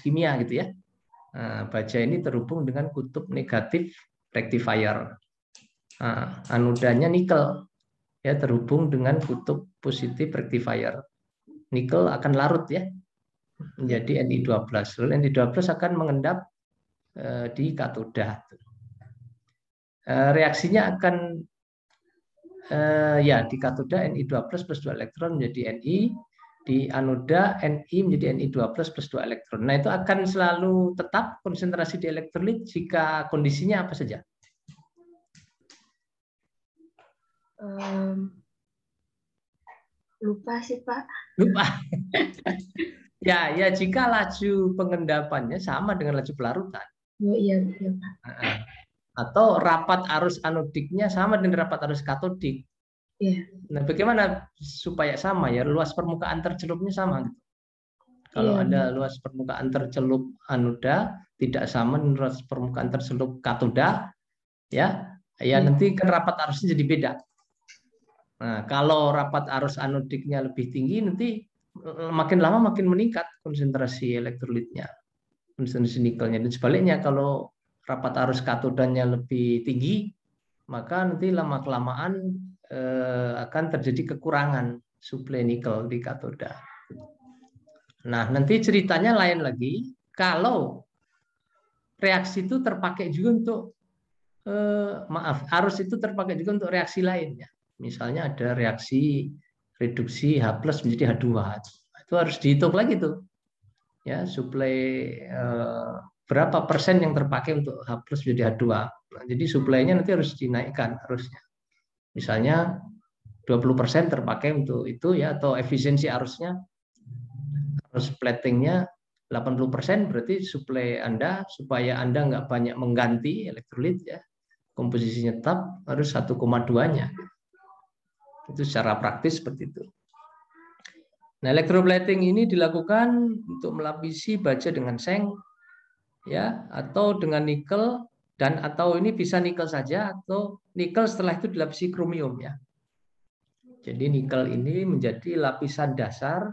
kimia gitu ya. Nah, baja ini terhubung dengan kutub negatif rectifier. Nah, anodanya nikel ya terhubung dengan kutub positif rectifier. Nikel akan larut ya menjadi Ni2+. Lalu Ni2+ akan mengendap di katoda. Reaksinya akan ya di katoda Ni2+ plus 2 elektron menjadi Ni, di anoda Ni menjadi Ni2+ plus 2 elektron. Nah, itu akan selalu tetap konsentrasi di elektrolit jika kondisinya apa saja? Lupa sih, Pak. Lupa. Ya, jika laju pengendapannya sama dengan laju pelarutan. Oh, iya, Pak. Atau rapat arus anodiknya sama dengan rapat arus katodik. Iya. Nah, bagaimana supaya sama ya? Luas permukaan tercelupnya sama gitu. Kalau ada luas permukaan tercelup anoda tidak sama dengan luas permukaan tercelup katoda, ya nanti kan rapat arusnya jadi beda. Nah, kalau rapat arus anodiknya lebih tinggi, nanti makin lama makin meningkat konsentrasi elektrolitnya, konsentrasi nikelnya. Dan sebaliknya, kalau rapat arus katodanya lebih tinggi, maka nanti lama-kelamaan akan terjadi kekurangan suplai nikel di katoda. Nah, nanti ceritanya lain lagi kalau reaksi itu terpakai juga untuk arus itu terpakai juga untuk reaksi lainnya. Misalnya ada reaksi reduksi H+ menjadi H2. Itu harus dihitung lagi tuh. Ya, suplai berapa persen yang terpakai untuk H+ menjadi H2. Nah, jadi suplainya nanti harus dinaikkan harusnya. Misalnya 20% terpakai untuk itu ya, atau efisiensi arusnya, arus platingnya 80%, berarti suplai Anda supaya Anda nggak banyak mengganti elektrolit ya, komposisinya tetap harus 1,2-nya. Itu secara praktis seperti itu. Nah, electroplating ini dilakukan untuk melapisi baja dengan seng ya, atau dengan nikel, dan atau ini bisa nikel saja atau nikel setelah itu dilapisi kromium ya. Jadi nikel ini menjadi lapisan dasar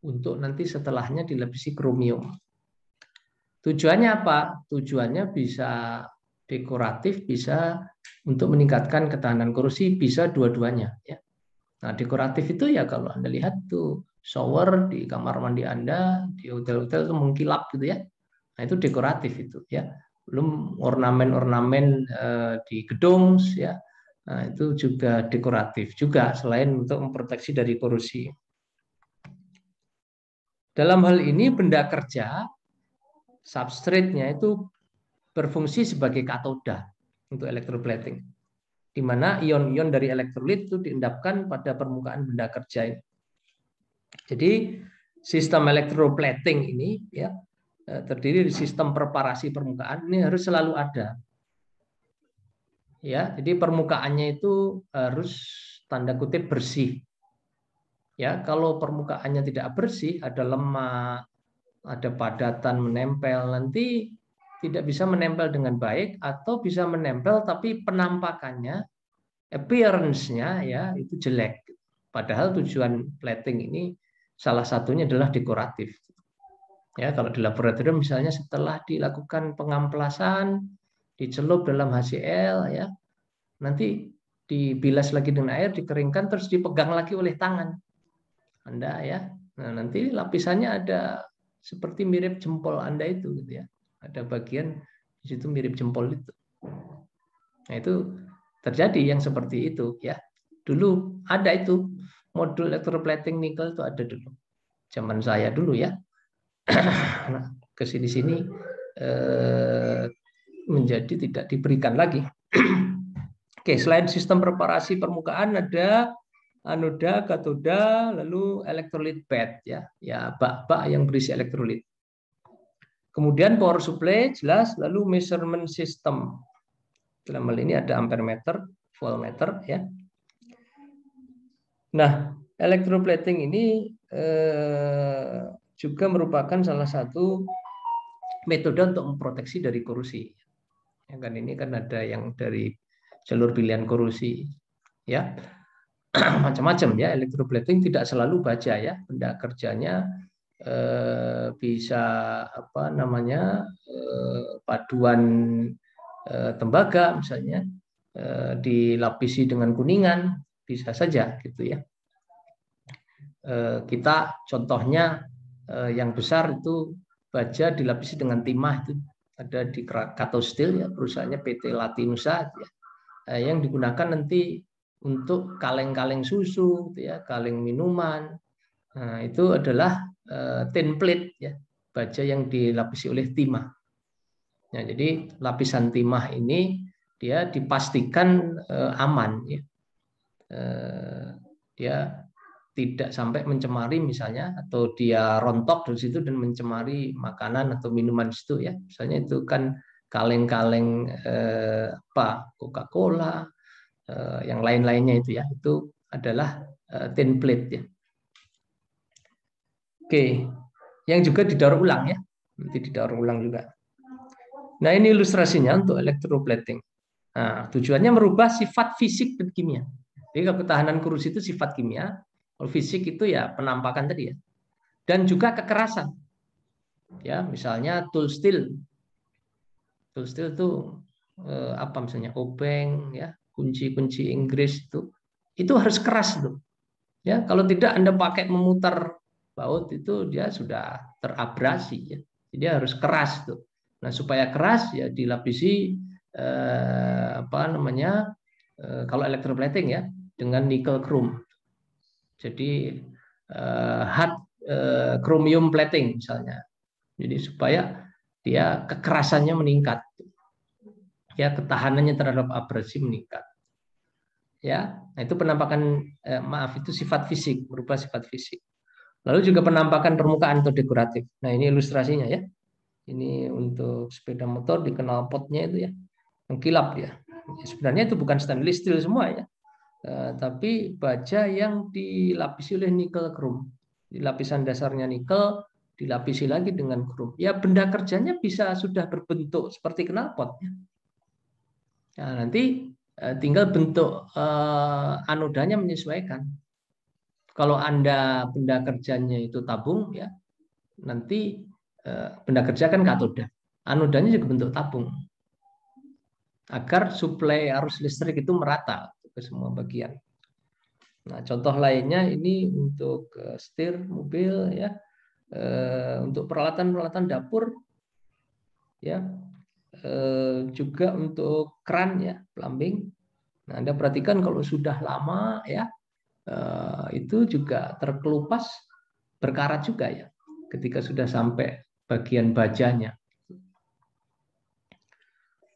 untuk nanti setelahnya dilapisi kromium. Tujuannya apa? Tujuannya bisa dekoratif, bisa untuk meningkatkan ketahanan korrosi, bisa dua-duanya ya. Nah, dekoratif itu ya kalau Anda lihat tuh shower di kamar mandi Anda, di hotel-hotel itu mengkilap gitu ya. Nah, itu dekoratif itu ya. Belum ornamen-ornamen di gedung ya. Nah, itu juga dekoratif juga selain untuk memproteksi dari korosi. Dalam hal ini benda kerja substrate-nya itu berfungsi sebagai katoda untuk electroplating, di mana ion-ion dari elektrolit itu diendapkan pada permukaan benda kerja ini. Jadi sistem electroplating ini ya terdiri dari sistem preparasi permukaan, ini harus selalu ada. Ya, jadi permukaannya itu harus tanda kutip bersih. Ya, kalau permukaannya tidak bersih, ada lemak, ada padatan menempel, nanti tidak bisa menempel dengan baik, atau bisa menempel tapi penampakannya, appearance-nya ya itu jelek. Padahal tujuan plating ini salah satunya adalah dekoratif. Ya, kalau di laboratorium misalnya setelah dilakukan pengamplasan, dicelup dalam HCl ya, nanti dibilas lagi dengan air, dikeringkan, terus dipegang lagi oleh tangan Anda ya. Nah, nanti lapisannya ada seperti mirip jempol Anda itu gitu ya. Ada bagian di situ mirip jempol itu. Nah, itu terjadi yang seperti itu ya. Dulu ada itu modul electroplating nikel itu ada dulu. Zaman saya dulu ya. Nah, ke sini-sini menjadi tidak diberikan lagi. Oke, selain sistem preparasi permukaan ada anoda, katoda, lalu elektrolit bed ya, ya bak-bak yang berisi elektrolit. Kemudian power supply jelas, lalu measurement system. Dalam hal ini ada ampere meter, voltmeter ya. Nah, electroplating ini juga merupakan salah satu metode untuk memproteksi dari korosi. Ya kan ini kan ada yang dari jalur pilihan korosi ya. Macam-macam ya, electroplating tidak selalu baja ya, benda kerjanya bisa apa namanya paduan tembaga misalnya dilapisi dengan kuningan, bisa saja gitu ya. Kita contohnya yang besar itu baja dilapisi dengan timah, itu ada di Krakatau Steel ya, perusahaannya PT Latinusa ya, yang digunakan nanti untuk kaleng-kaleng susu, gitu ya, kaleng minuman. Nah, itu adalah tin plate ya, baja yang dilapisi oleh timah. Nah, jadi lapisan timah ini dia dipastikan aman ya. Dia tidak sampai mencemari misalnya, atau dia rontok dari situ dan mencemari makanan atau minuman di situ ya. Misalnya itu kan kaleng-kaleng Coca-Cola, yang lain-lainnya itu ya, itu adalah tin plate ya. Oke, yang juga didaur ulang ya, nanti didaur ulang juga. Nah, ini ilustrasinya untuk electroplating. Nah, tujuannya merubah sifat fisik dan kimia. Jadi kalau ketahanan korosi itu sifat kimia, kalau fisik itu ya penampakan tadi ya, dan juga kekerasan. Ya, misalnya tool steel. Tool steel itu apa misalnya obeng ya, kunci-kunci Inggris itu harus keras tuh. Ya, kalau tidak Anda pakai memutar baut itu dia sudah terabrasi ya. Jadi harus keras tuh. Nah, supaya keras ya dilapisi apa namanya? Kalau electroplating ya dengan nickel chrome. Jadi hard chromium plating misalnya. Jadi supaya dia kekerasannya meningkat. Ya, ketahanannya terhadap abrasi meningkat. ya. Nah, itu penampakan maaf itu sifat fisik, berupa sifat fisik. Lalu juga penampakan permukaan atau dekoratif. Nah, ini ilustrasinya ya. Ini untuk sepeda motor di knalpotnya itu ya, mengkilap ya. Sebenarnya itu bukan stainless steel semua ya, tapi baja yang dilapisi oleh nikel krom. Di lapisan dasarnya nikel, dilapisi lagi dengan krom. Ya, benda kerjanya bisa sudah berbentuk seperti knalpot ya. Nah, nanti tinggal bentuk anodanya menyesuaikan. Kalau Anda benda kerjanya itu tabung ya, nanti benda kerja kan katoda. Anodanya juga bentuk tabung. Agar suplai arus listrik itu merata ke semua bagian. Nah, contoh lainnya ini untuk setir mobil ya, untuk peralatan-peralatan dapur ya, juga untuk keran ya, plumbing. Nah, Anda perhatikan kalau sudah lama ya, itu juga terkelupas berkarat juga ya, ketika sudah sampai bagian bajanya.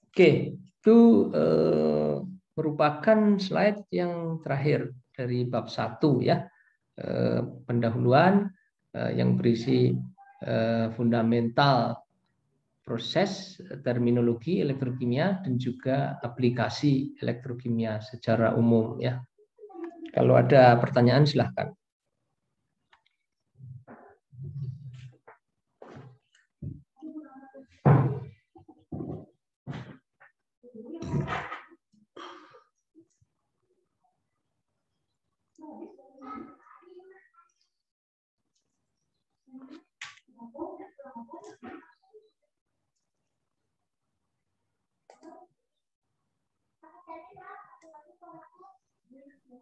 Oke, itu merupakan slide yang terakhir dari bab 1 ya, pendahuluan yang berisi fundamental proses, terminologi elektrokimia, dan juga aplikasi elektrokimia secara umum ya. Kalau ada pertanyaan silahkan.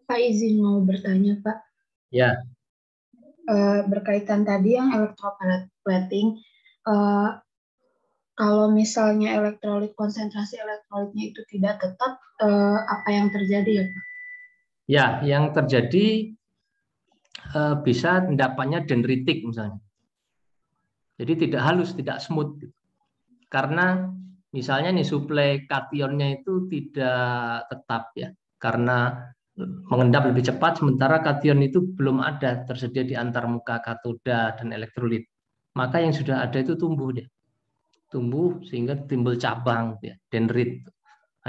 Pak, izin mau bertanya, Pak. Ya. Berkaitan tadi yang electroplating, kalau misalnya konsentrasi elektrolitnya itu tidak tetap, apa yang terjadi ya, Pak? Ya, yang terjadi bisa endapanya dendritik misalnya. Jadi tidak halus, tidak smooth. Karena misalnya nih suplai kationnya itu tidak tetap ya. Karena mengendap lebih cepat, sementara kation itu belum ada tersedia di antarmuka katoda dan elektrolit. Maka yang sudah ada itu tumbuh dia. Tumbuh sehingga timbul cabang ya, dendrit.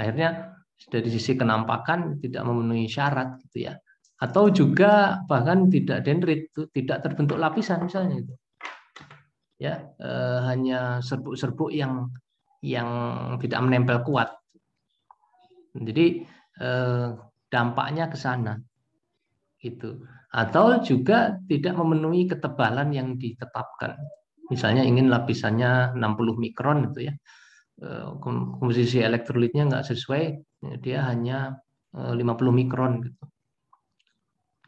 Akhirnya dari sisi kenampakan tidak memenuhi syarat gitu ya. Atau juga bahkan tidak dendrit, tidak terbentuk lapisan misalnya itu. Ya, hanya serbuk-serbuk yang tidak menempel kuat. Jadi dampaknya ke sana gitu. Atau juga tidak memenuhi ketebalan yang ditetapkan. Misalnya ingin lapisannya 60 mikron gitu ya. Komposisi elektrolitnya nggak sesuai, dia hanya 50 mikron gitu.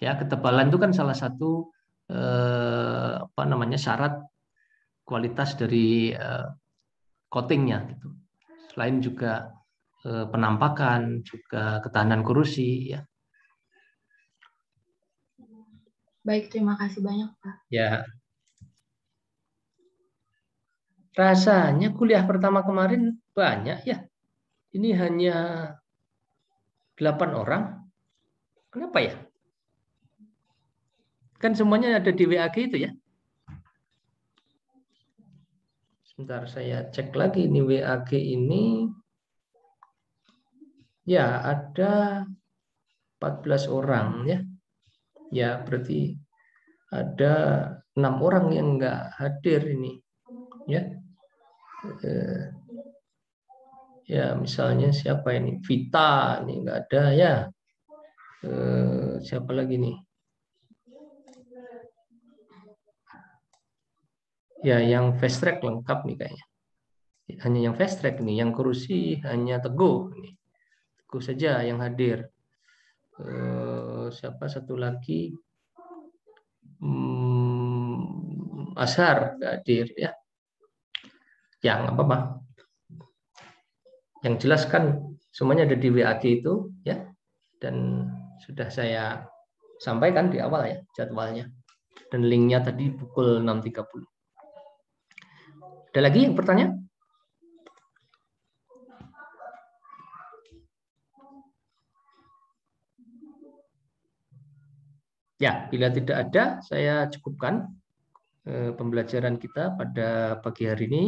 Ya, ketebalan itu kan salah satu syarat kualitas dari coatingnya gitu. Selain juga penampakan, juga ketahanan korosi ya. Baik, terima kasih banyak, Pak. Ya. Rasanya kuliah pertama kemarin banyak ya. Ini hanya 8 orang. Kenapa ya? Kan semuanya ada di WAG itu ya. Sebentar saya cek lagi ini WAG ini. Ya, ada 14 orang ya. Ya, berarti ada 6 orang yang nggak hadir ini. Ya. Ya, misalnya siapa ini? Vita, ini nggak ada ya. Siapa lagi nih? Ya, yang fast track lengkap nih kayaknya. Hanya yang fast track nih, yang kursi hanya Teguh nih. Teguh saja yang hadir. Siapa satu lagi? Ashar nggak hadir ya. Ya nggak apa-apa. Yang jelas kan semuanya ada di WAG itu ya, dan sudah saya sampaikan di awal ya jadwalnya, dan linknya tadi pukul 6.30. Ada lagi yang bertanya? Ya, bila tidak ada, saya cukupkan pembelajaran kita pada pagi hari ini.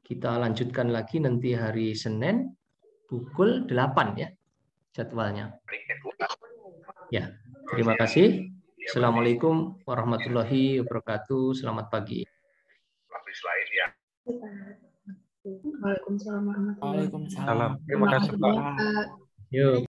Kita lanjutkan lagi nanti hari Senin pukul 8 ya jadwalnya. Ya, terima kasih. Assalamualaikum warahmatullahi wabarakatuh. Selamat pagi. Waalaikumsalam warahmatullahi wabarakatuh. Waalaikumsalam. Terima kasih, Pak. Pak. Yuk.